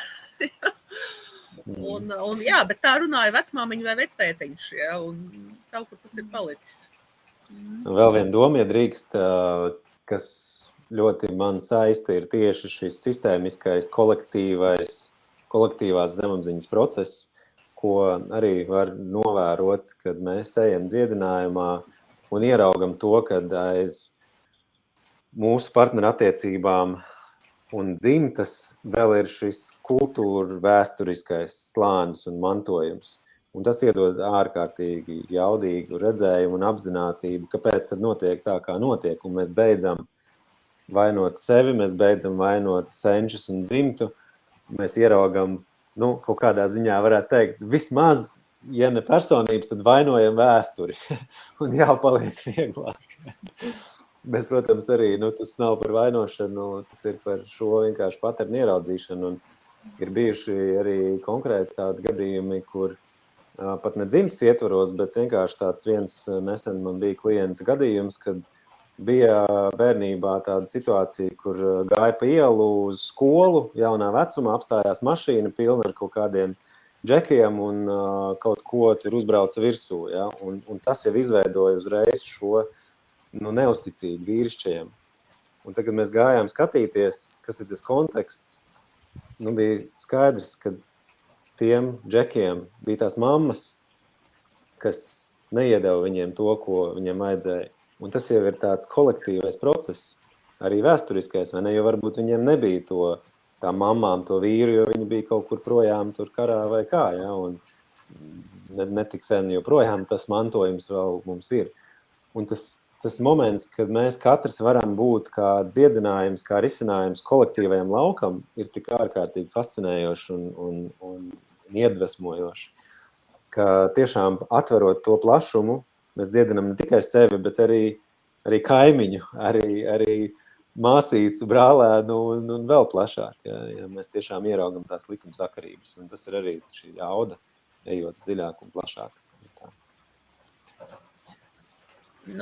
un jā, bet tā runāja vecmāmiņa vai vectētiņš, ja, un kaut kur tas ir palicis.
Vēl viena doma, ja drīkst, kas ļoti man saista, ir tieši šis sistēmiskais kolektīvās zemapziņas process, ko arī var novērot, kad mēs ejam dziedinājumā un ieraugam to, kad aiz mūsu partnerattiecībām un dzimtas vēl ir šis kultūra vēsturiskais slānis un mantojums. Un tas iedod ārkārtīgi jaudīgu redzējumu un apzinātību, kāpēc tad notiek tā, kā notiek. Un mēs beidzam vainot sevi, mēs beidzam vainot senčus un dzimtu. Mēs ieraugam, kaut kādā ziņā varētu teikt, vismaz, ja ne personības, tad vainojam vēsturi. Un jāpaliek vieglāk. Bet, protams, arī tas nav par vainošanu, tas ir par šo vienkārši paternu ieraudzīšanu. Un ir bijuši arī konkrēti tādi gadījumi, kur pat ne dzimtas ietvaros, bet vienkārši tāds viens nesen man bija klienta gadījums, kad bija bērnībā tāda situācija, kur gāja pa ielu uz skolu, jaunā vecumā, apstājās mašīna pilna ar kaut kādiem džekiem un kaut ko tur uzbrauca virsū. Ja? Un tas jau izveidoja uzreiz šo neusticību vīrišķajiem. Un tad, kad mēs gājām skatīties, kas ir tas konteksts, bija skaidrs, ka tiem džekiem bija tās mammas, kas neiedeva viņiem to, ko viņiem vajadzēja. Un tas jau ir tāds kolektīvais process, arī vēsturiskais, vai ne? Jo varbūt viņiem nebija tā mammām to vīru, jo viņi bija kaut kur projām tur karā vai kā, ja? Un netik sen joprojām tas mantojums vēl mums ir. Un tas moments, kad mēs katrs varam būt kā dziedinājums, kā risinājums kolektīvajam laukam, ir tik ārkārtīgi fascinējoši un iedvesmojoši, ka tiešām atverot to plašumu, mēs dziedinam ne tikai sevi, bet arī kaimiņu, arī māsīcu, brālēnu un vēl plašāk. Ja mēs tiešām ieraugam tās likumsakarības, un tas ir arī šī jauda, ejot dziļāk un plašāk.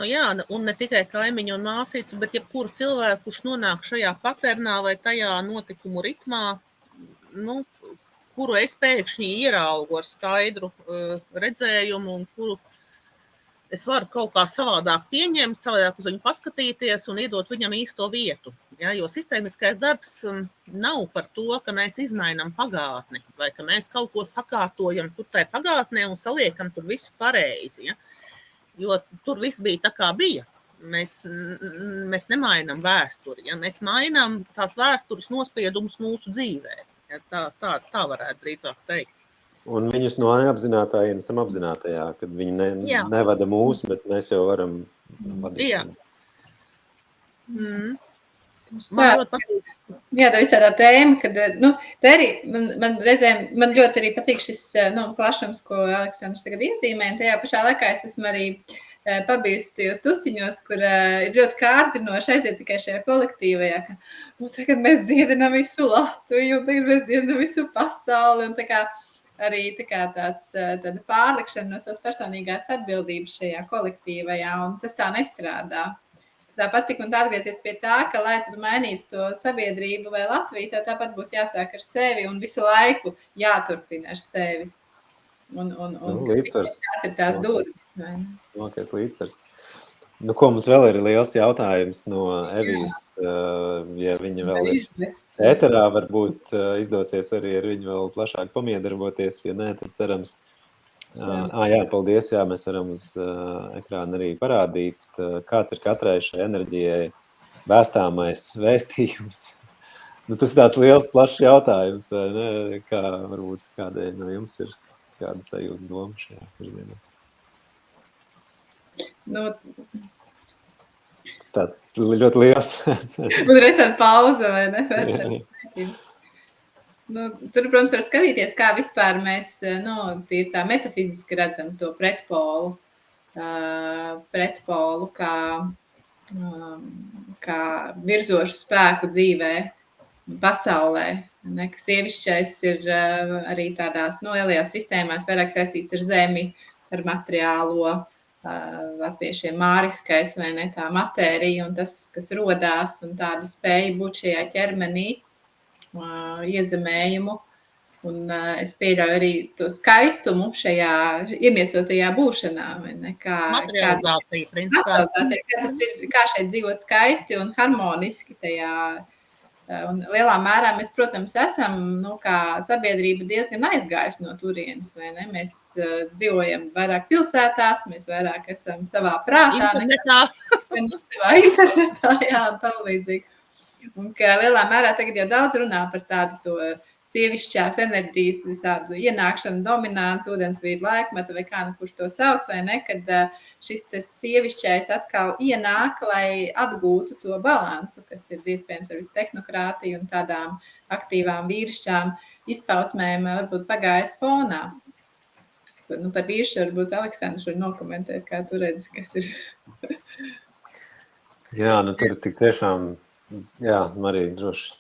Jā, un ne tikai kaimiņu un māsīcu, bet jebkuru cilvēku, kurš nonāk šajā paternā vai tajā notikumu ritmā, kuru es pēkšņi ieraugu ar skaidru redzējumu un kuru es varu kaut kā savādāk pieņemt, savādāk uz viņu paskatīties un iedot viņam īsto vietu. Ja, jo sistēmiskais darbs nav par to, ka mēs izmainām pagātni vai ka mēs kaut ko sakārtojam tur tai pagātnē un saliekam tur visu pareizi. Ja. Jo tur viss bija tā, kā bija. Mēs nemainām vēsturi. Ja. Mēs mainām tās vēstures nospiedumus mūsu dzīvē. Ja. Tā varētu drīzāk teikt.
Un viņus no neapzinātājiem esam apzinātajā, kad viņi nevada mūs, bet mēs jau varam vadīt.
Jā.
Man ļoti patīk. Jā, tā visā tā tēma, kad, te arī man ļoti arī patīk šis, plašums, ko Aleksandrs tagad iezīmē, un tajā pašā laikā es esmu arī pabijusi tajos tusiņos, kur ir ļoti kārdinoši aiziet tikai šajā kolektīvajā, ka, tagad mēs dziedinām visu Latviju, un tagad mēs dziedinām visu pasauli, un tā kā arī tāda pārlikšana no savas personīgās atbildības šajā kolektīvajā, un tas tā nestrādā. Tāpat tik un tā atgriezies pie tā, ka, lai tu mainītu to sabiedrību vai Latviju, tev tāpat būs jāsāk ar sevi un visu laiku jāturpina ar sevi.
Līdzsvars.
Tās ir tās durvis.
Lokais līdzsvars. Ko mums vēl ir liels jautājums no Evijas, ja viņa vēl ir ēterā, varbūt izdosies arī ar viņu vēl plašāk pamiedarboties, ja nē, tad cerams. Jā, paldies, mēs varam uz ekrāna arī parādīt, kāds ir katrai šai enerģijai vēstāmais vēstījums. Tas ir tāds liels, plašs jautājums, vai ne? Kā varbūt kādai no jums ir kāda sajūta doma šajā virzienā? Tas tāds ļoti liels.
Uzreiz tāda pauze, vai ne? Tur, protams, var skatīties, kā vispār mēs tā metafiziski redzam to pretpolu kā virzošu spēku dzīvē. pasaulē. Ne, ka sievišķais ir arī tādās lielajās sistēmās vairāk saistīts ar zemi, ar materiālo, latviešiem māriskais vai ne, tā matērija un tas, kas rodās un tādu spēju būt šajā ķermenī, iezemējumu. Un es pieļauju arī to skaistumu šajā iemiesotajā būšanā. Vai ne?
Materializācija, principā.
Kā šeit dzīvot skaisti un harmoniski tajā. Un lielā mērā mēs, protams, esam kā sabiedrība diezgan aizgājuši no turienes. Vai ne? Mēs dzīvojam vairāk pilsētās, mēs vairāk esam savā prātā. Savā internetā, jā, un tam līdzīgi. Un ka lielā mērā tagad jau daudz runā par tādu to sievišķās enerģijas visādu ienākšanu, dominants, ūdensvīru laikmetu vai kā kurš to sauc, vai ne, kad šis sievišķais atkal ienāk, lai atgūtu to balansu, kas ir iespējams ar visu tehnokrātiju un tādām aktīvām vīrišķām izpausmēm varbūt pagājis fonā. Par vīrišķu varbūt Aleksandrs var nokomentēt, kā tu redzi, kas ir.
Jā, tur tik tiešām, jā, Marija, droši.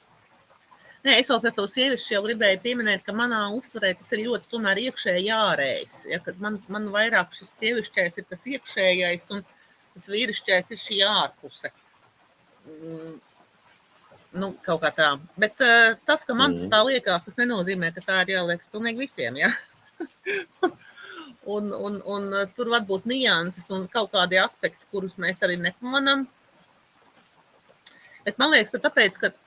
Nē, es vēl par to sievišķi jau gribēju pieminēt, ka manā uztverē tas ir ļoti tomēr iekšēji ārējs. Ja, kad man vairāk šis sievišķais ir tas iekšējais un tas vīrišķais ir šī ārpuse. Kaut kā tā. Bet tas, ka man tas tā liekas, tas nenozīmē, ka tā ir jāliekas pilnīgi visiem, ja? un tur var būt nianses un kaut kādi aspekti, kurus mēs arī nepamanām. Bet man liekas, ka tāpēc, ka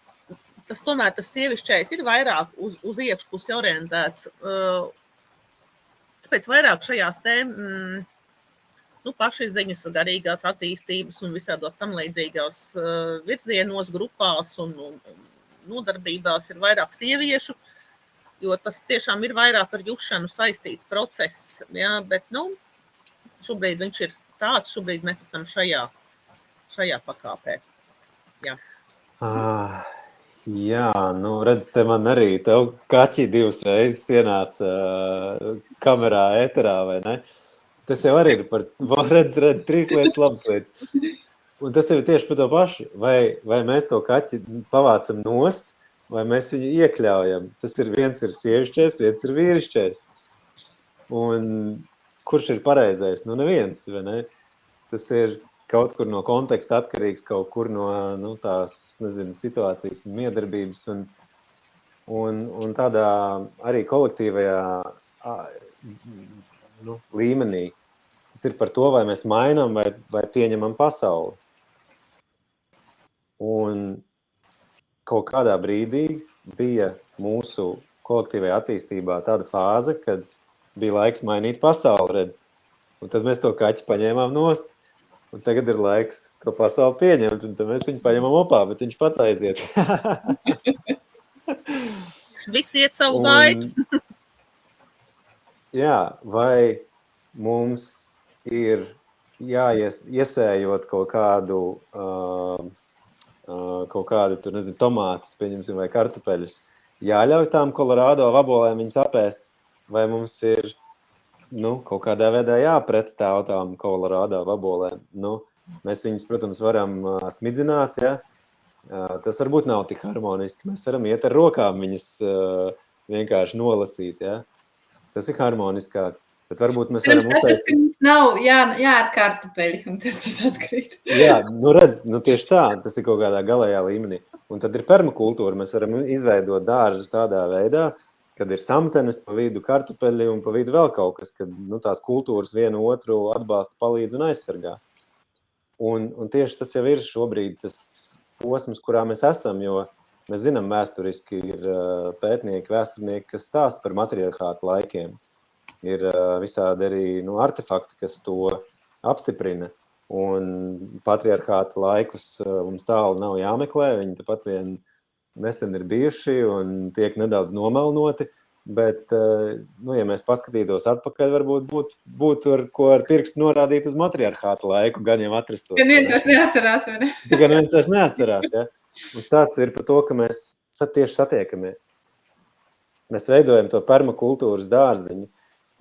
tomēr tas sievišķais ir vairāk uz iekšpusi orientēts. Tāpēc vairāk šajās pašizziņas, garīgās attīstības un visādos tam līdzīgās virzienos, grupās un nodarbībās ir vairāk sieviešu, jo tas tiešām ir vairāk ar jušanu saistīts process. Ja? Bet, šobrīd viņš ir tāds, šobrīd mēs esam šajā pakāpē. Jā.
Jā, redz, te man arī tev kaķi 2 reizes ienāca kamerā, ēterā, vai ne? Tas jau arī ir par, redz, 3 lietas, labas lietas. Un tas jau ir tieši par to pašu. Vai mēs to kaķi pavācam nost, vai mēs viņu iekļaujam. Tas ir viens ir sievišķais, viens ir vīrišķais. Un kurš ir pareizais? Neviens, vai ne? Tas ir kaut kur no konteksta atkarīgs, kaut kur no tās, situācijas un miedarbības un tādā arī kolektīvajā līmenī. Tas ir par to, vai mēs mainām vai pieņemam pasauli. Un kaut kādā brīdī bija mūsu kolektīvajā attīstībā tāda fāze, kad bija laiks mainīt pasauli, redz. Un tad mēs to kaķi paņēmām nost. Un tagad ir laiks to pasauli pieņemt, un tad mēs viņu paņemam opā, bet viņš pats aiziet.
Visi iet savu gaitu.
Jā, vai mums ir iesējot kaut kādu tomātus, pieņemsim, vai kartupeļus, jāļauj tām Kolorādo vabolēm viņus apēst, vai mums ir kaut kādā veidā jāpretstāv tām Kolorādo vabolēm. Mēs viņus, protams, varam smidzināt, ja? Tas varbūt nav tik harmoniski. Mēs varam iet ar rokām viņas vienkārši nolasīt, ja? Tas ir harmoniskāk. Bet varbūt mēs varam uztaisīt.
Pirms nav jāēd kartupeļi, un tad tas atkrīt.
Jā, redz, tieši tā, tas ir kaut kādā galējā līmenī. Un tad ir permakultūra. Mēs varam izveidot dārzu tādā veidā, kad ir samtenes, pa vidu kartupeļi un pa vidu vēl kaut kas, kad tās kultūras vienu otru atbalsta, palīdz un aizsargā. Un tieši tas jau ir šobrīd tas posms, kurā mēs esam, jo mēs zinām vēsturiski ir pētnieki, vēsturnieki, kas stāsta par matriarchātu laikiem. Ir visādi arī artefakti, kas to apstiprina. Un patriarchāta laikus mums tālu nav jāmeklē, viņi tepat vien nesen ir bijuši un tiek nedaudz nomelnoti, bet, ja mēs paskatītos atpakaļ, varbūt būtu ar pirkstu norādīt uz matriarchāta laiku, gan jau atrastos.
Gan viens vairs neatcerās, vai ne?
Gan viens vairs neatcerās, ja. Un stāsts ir par to, ka mēs tieši satiekamies. Mēs veidojam to permakultūras dārziņu.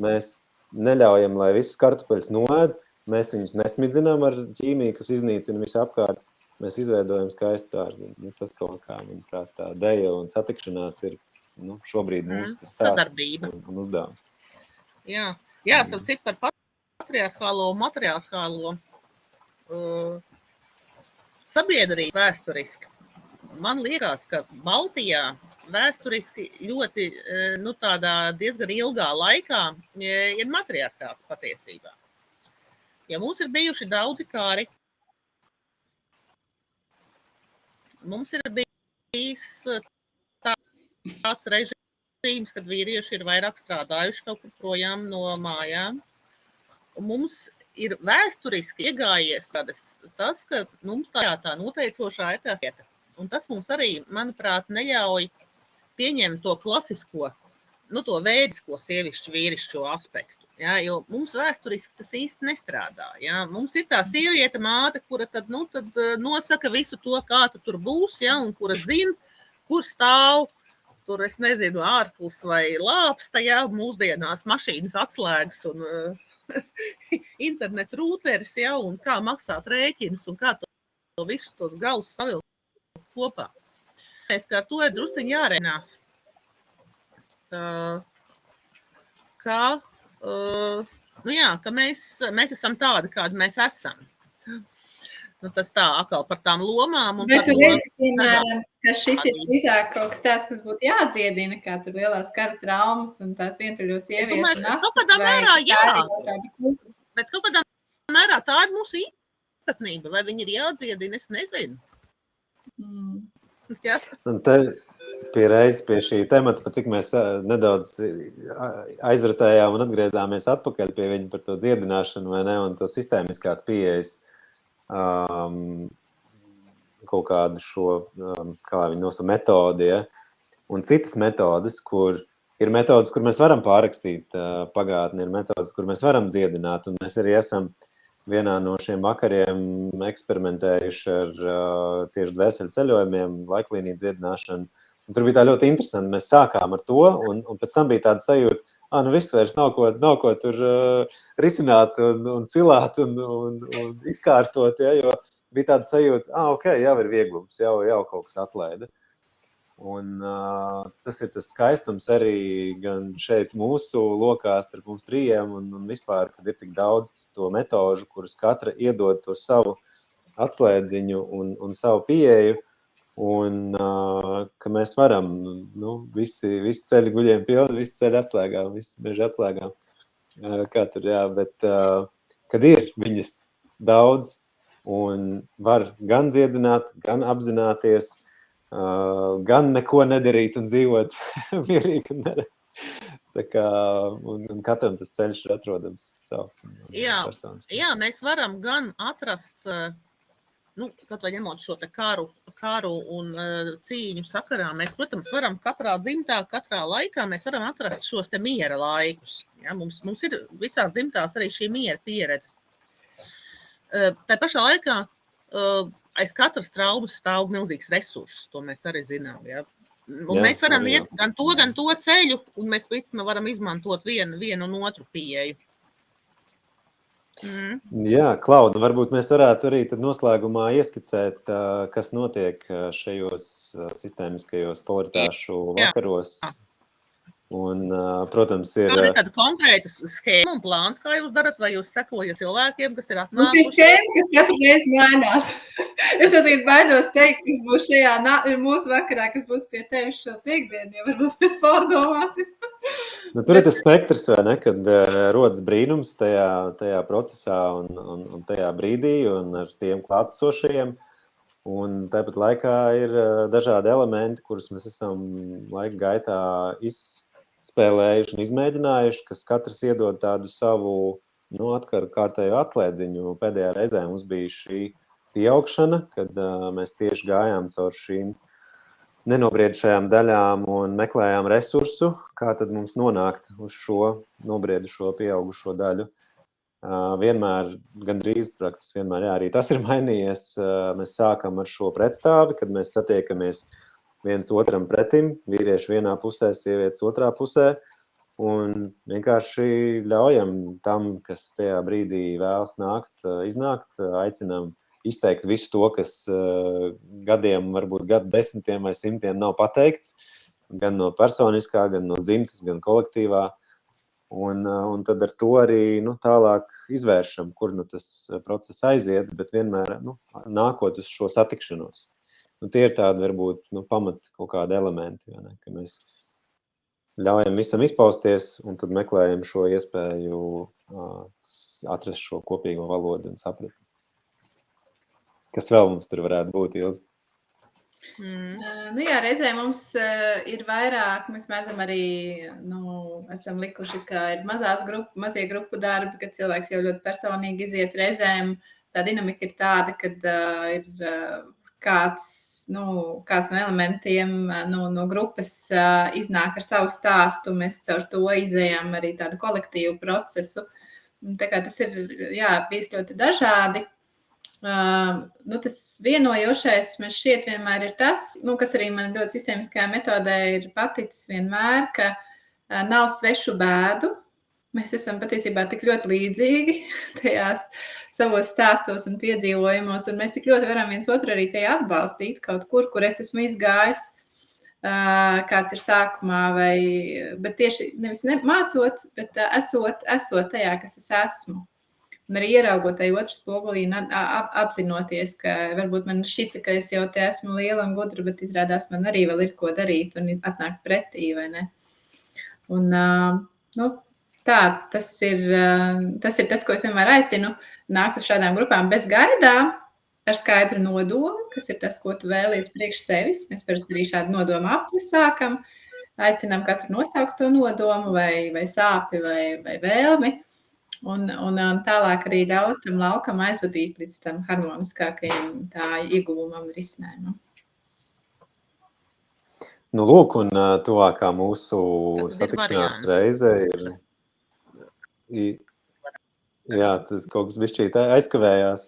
Mēs neļaujam, lai visus kartupeļus noēd, mēs viņus nesmidzinām ar ķīmiju, kas iznīcina visu apkārt. mēs izveidojam skaistu dārziņu. Nu, tas kaut kā, manuprāt, tā deja un satikšanās ir šobrīd mūsu tas stāsts
sadarbība
un uzdevums.
Jā, savu citu par patriarchālo un matriarchālo sabiedrību vēsturiski. Man liekas, ka Baltijā vēsturiski ļoti, tādā diezgan ilgā laikā ir matriarchāts patiesībā. Ja mums ir bijuši daudzi kāri, mums ir bijis tāds režīms, kad vīrieši ir vairāk strādājuši kaut kur projām no mājām. Un mums ir vēsturiski iegājies tas, ka mums tā noteicošā ir tā vieta. Un tas mums arī, manuprāt, neļauj pieņemt to klasisko, to vēdisko sievišķu vīrišķo aspektu. Ja, jo mums vēsturiski tas īsti nestrādā. Ja. Mums ir tā sieviete māte, kura tad nosaka visu to, kā tu tur būs, ja, un kura zina, kur stāv, tur, es nezinu, ārklis vai lāpsta, ja, mūsdienās mašīnas atslēgas un internet rūteris, ja, un kā maksāt rēķinus un kā to visu tos galus savilkt kopā. Mēs kā ar to ir drusciņi jārēnās. Ka mēs esam tādi, kādi mēs esam. Tas tā atkal par tām lomām.
Bet tu redzi, piemēram, ka šis ir drīzāk kaut kas tāds, kas būtu jādziedina, kā tur lielās kara traumas un tās vientuļo sievietes un astas.
Kaut kādā mērā, jā. Bet kaut kādā mērā tā ir mūsu īpatnība. Vai viņi ir jādziedina, es nezinu.
Ja. Un te pie šī temata, par cik mēs nedaudz aizratējām un atgriezāmies atpakaļ pie viņa par to dziedināšanu vai ne, un to sistēmiskās pieejas kaut kādu šo, kā viņi nosauc, metodi, ja? Un citas metodas, kur ir metodas, kur mēs varam pārrakstīt pagātni, ir metodas, kur mēs varam dziedināt, un mēs arī esam vienā no šiem vakariem eksperimentējuši ar tieši dvēseli ceļojumiem, laiklīniju dziedināšanu. Un tur bija tā ļoti interesanti. Mēs sākām ar to, un pēc tam bija tāda sajūta, viss vairs nav ko tur risināt un cilāt un izkārtot, ja, jo bija tāda sajūta, ok, jau ir vieglums, jau kaut kas atlaida. Un tas ir tas skaistums arī gan šeit mūsu lokā starp mums trījiem un vispār, kad ir tik daudz to metožu, kuras katra iedod to savu atslēdziņu un savu pieeju, un ka mēs varam, visi ceļi guļiem pilni, visi ceļi atslēgām, visi beži atslēgām, kā tur, jā, bet kad ir viņas daudz un var gan dziedināt, gan apzināties, gan neko nedarīt un dzīvot mierīgi. Tā kā, un katram tas ceļš ir atrodams savs.
Jā, mēs varam gan atrast, kaut vai ņemot šo te karu un cīņu sakarā, mēs, protams, varam katrā dzimtā, katrā laikā, mēs varam atrast šos te miera laikus. Ja, mums ir visās dzimtās arī šī miera pieredze. Tā pašā laikā aiz katras traumas stāv milzīgs resurss, to mēs arī zinām. Ja? Un mēs varam iet gan to ceļu, un mēs varam izmantot vienu un otru pieeju.
Jā, Klauda, varbūt mēs varētu arī tad noslēgumā ieskicēt, kas notiek šajos sistēmiskajos polaritāšu vakaros. Un, protams, ir...
Kāda ir tāda konkrēta schēma un plāns, kā jūs darat, vai jūs sekojat cilvēkiem, kas ir atnākuši?
Mums ir schēma, kas katru reizi mainās. Es arī baidos teikt, kas būs šajā mūsu vakarā, kas būs pie tevis šo piekdienu, ja varbūt mēs pārdomāsim.
Tur ir tas spektrs, vai ne, kad rodas brīnums tajā procesā un tajā brīdī un ar tiem klātesošajiem. Un tāpat laikā ir dažādi elementi, kurus mēs esam laika gaitā izspēlējuši un izmēģinājuši, kas katrs iedod tādu savu atkārtējo atslēdziņu. Pēdējā reizē mums bija šī pieaugšana, kad mēs tieši gājām caur šīm nenobriedušajām daļām un meklējām resursu, kā tad mums nonākt uz šo nobriedušo, pieaugušo daļu. Vienmēr, gandrīz praktiski vienmēr, jā, arī tas ir mainījies. Mēs sākam ar šo pretstāvi, kad mēs satiekamies viens otram pretim, vīrieši vienā pusē, sievietes otrā pusē, un vienkārši ļaujam tam, kas tajā brīdī vēlas nākt, iznākt, aicinam izteikt visu to, kas gadiem, varbūt gadu desmitiem vai simtiem nav pateikts, gan no personiskā, gan no dzimtas, gan kolektīvā. Un tad ar to arī tālāk izvēršam, kur tas process aiziet, bet vienmēr nākot uz šo satikšanos. Tie ir tādi varbūt pamat kaut kādi elementi, ka mēs ļaujam visam izpausties un tad meklējam šo iespēju atrast šo kopīgo valodu un sapratni. Kas vēl mums tur varētu būt, Ilze?
Jā, reizē mums ir vairāk, mēs mēdzam arī, esam likuši, ka ir mazie grupu darbi, kad cilvēks jau ļoti personīgi iziet reizēm. Tā dinamika ir tāda, kad ir kāds no elementiem no grupas iznāk ar savu stāstu, mēs caur to izējam arī tādu kolektīvu procesu. Tā kā tas ir, bijis ļoti dažādi. Tas vienojošais man šķiet vienmēr ir tas, kas arī man ļoti sistēmiskajā metodē ir paticis vienmēr, ka nav svešu bēdu. Mēs esam patiesībā tik ļoti līdzīgi tajās savos stāstos un piedzīvojumos, un mēs tik ļoti varam viens otru arī tajā atbalstīt kaut kur es esmu izgājis, kāds ir sākumā, bet tieši nevis mācot, bet esot tajā, kas es esmu. Un arī ieraugot tai otru spogulī un apzinoties, ka varbūt man šķita, ka es jau te esmu liela un gudra, bet izrādās man arī vēl ir ko darīt un atnākt pretī, vai ne? Un, tas ir tas, ko es vienmēr aicinu, nākt uz šādām grupām bez gaidām, ar skaidru nodomu, kas ir tas, ko tu vēlies priekš sevis. Mēs parasti arī šādu nodomu apli sākam, aicinām katru nosaukt to nodomu vai sāpi vai vēlmi. Un tālāk arī ļaut tam laukam aizvadīt līdz tam harmoniskākajam tā ieguvumam risinājumam.
Lūk, un tuvākā mūsu satikšanās reize ir... Jā, tad kaut kas bišķīt aizkavējās.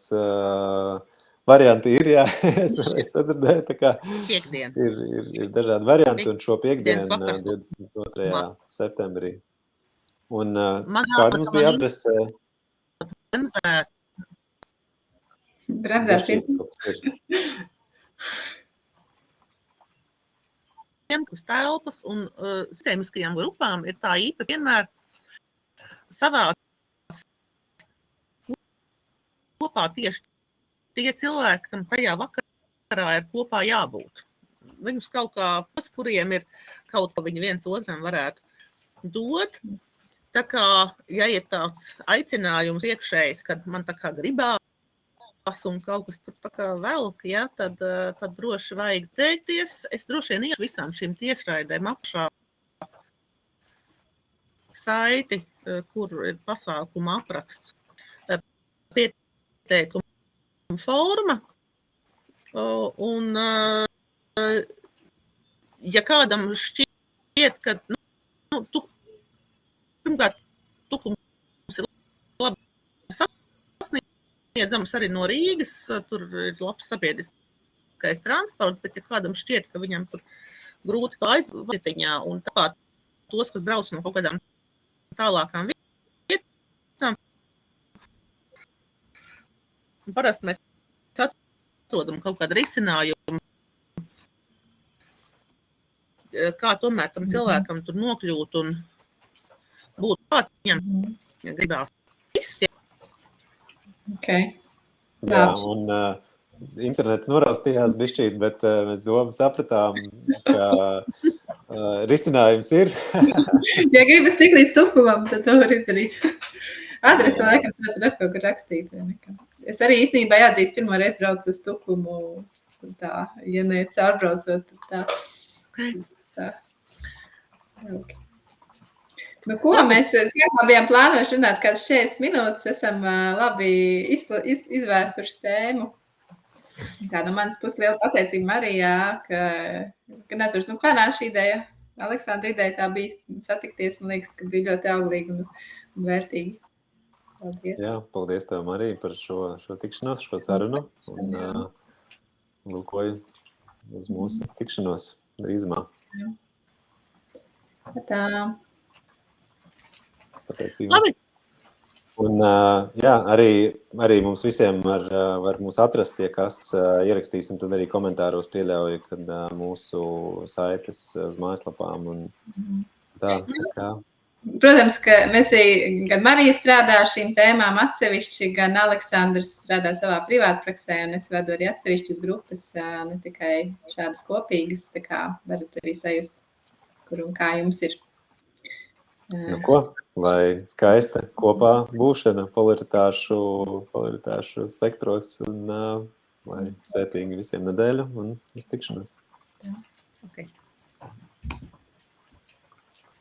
Varianti ir, jā, es sadzirdēju, tā kā ir dažādi varianti, un šo piekdienu 22. septembrī. Un kāda mums bija adrese?
Uz telpas un sistēmiskajām grupām ir tā īpa vienmēr savāc kopā tieši tie cilvēki, kam tajā vakarā ir kopā jābūt. Viņus kaut kā, kuriem ir kaut ko viņi viens otram varētu dot. Tā kā, ja ir tāds aicinājums iekšējs, kad man tā kā gribās un kaut kas tur tā kā velk, ja, tad droši vajag teikties. Es droši vien iešu visām šīm tiešraidēm apšā saiti, kur ir pasākuma apraksts. Pieteikuma forma. Un, ja kādam šķiet, ka pirmkārt, tukums ir labi sasniedzams arī no Rīgas, tur ir labs sabiedriskais transports, bet ja kādam šķiet, ka viņam tur grūti kā aizvaditiņā, un tā tos, kas brauc no kaut kādām tālākām vietām, parasti mēs atrodam kaut kādu risinājumu, kā tomēr tam cilvēkam tur nokļūt un būt klāt, viņam gribās viss.
Okay.
Jā, un internets noraustījās bišķīt, bet mēs sapratām, ka risinājums ir.
Ja gribas tik līdz tukumam, tad to var izdarīt. Adresi laikam tad var kaut kur rakstīt. Es arī īstenībā jāatzīst, pirmo reizi braucu uz tukumu, tā, ja ne caurbraucot, tad tā. Okay. Ko mēs sākumā bijām plānojuši runāt, kādas 40 minūtes esam labi izvērsuši tēmu. Tā no manas puses liela pateicība Marijā, ka nezinu, kā nāk šī ideja. Aleksandra ideja tā bija satikties, man liekas, ka bija ļoti auglīgi un vērtīgi. Paldies.
Jā, paldies tev, Marija, par šo tikšanos, šo sarunu. Un lūkoju uz mūsu tikšanos drīzumā.
Tā.
Pateicība.
Labi.
Un, jā, arī mums visiem var mūs atrast, tie, kas ierakstīsim, tad arī komentāros pieļauju, kad mūsu saites uz mājaslapām un tā kā.
Protams, ka mēs gan Marija strādā šīm tēmām atsevišķi, gan Aleksandrs strādā savā privātpraksē, un es vedu arī atsevišķas grupas, ne tikai šādas kopīgas, tā kā varat arī sajust, kur un kā jums ir.
Nu ko, lai skaista kopā būšana polaritāšu spektros un lai sētīgi visiem nedēļu un uz tikšanos.
Okay.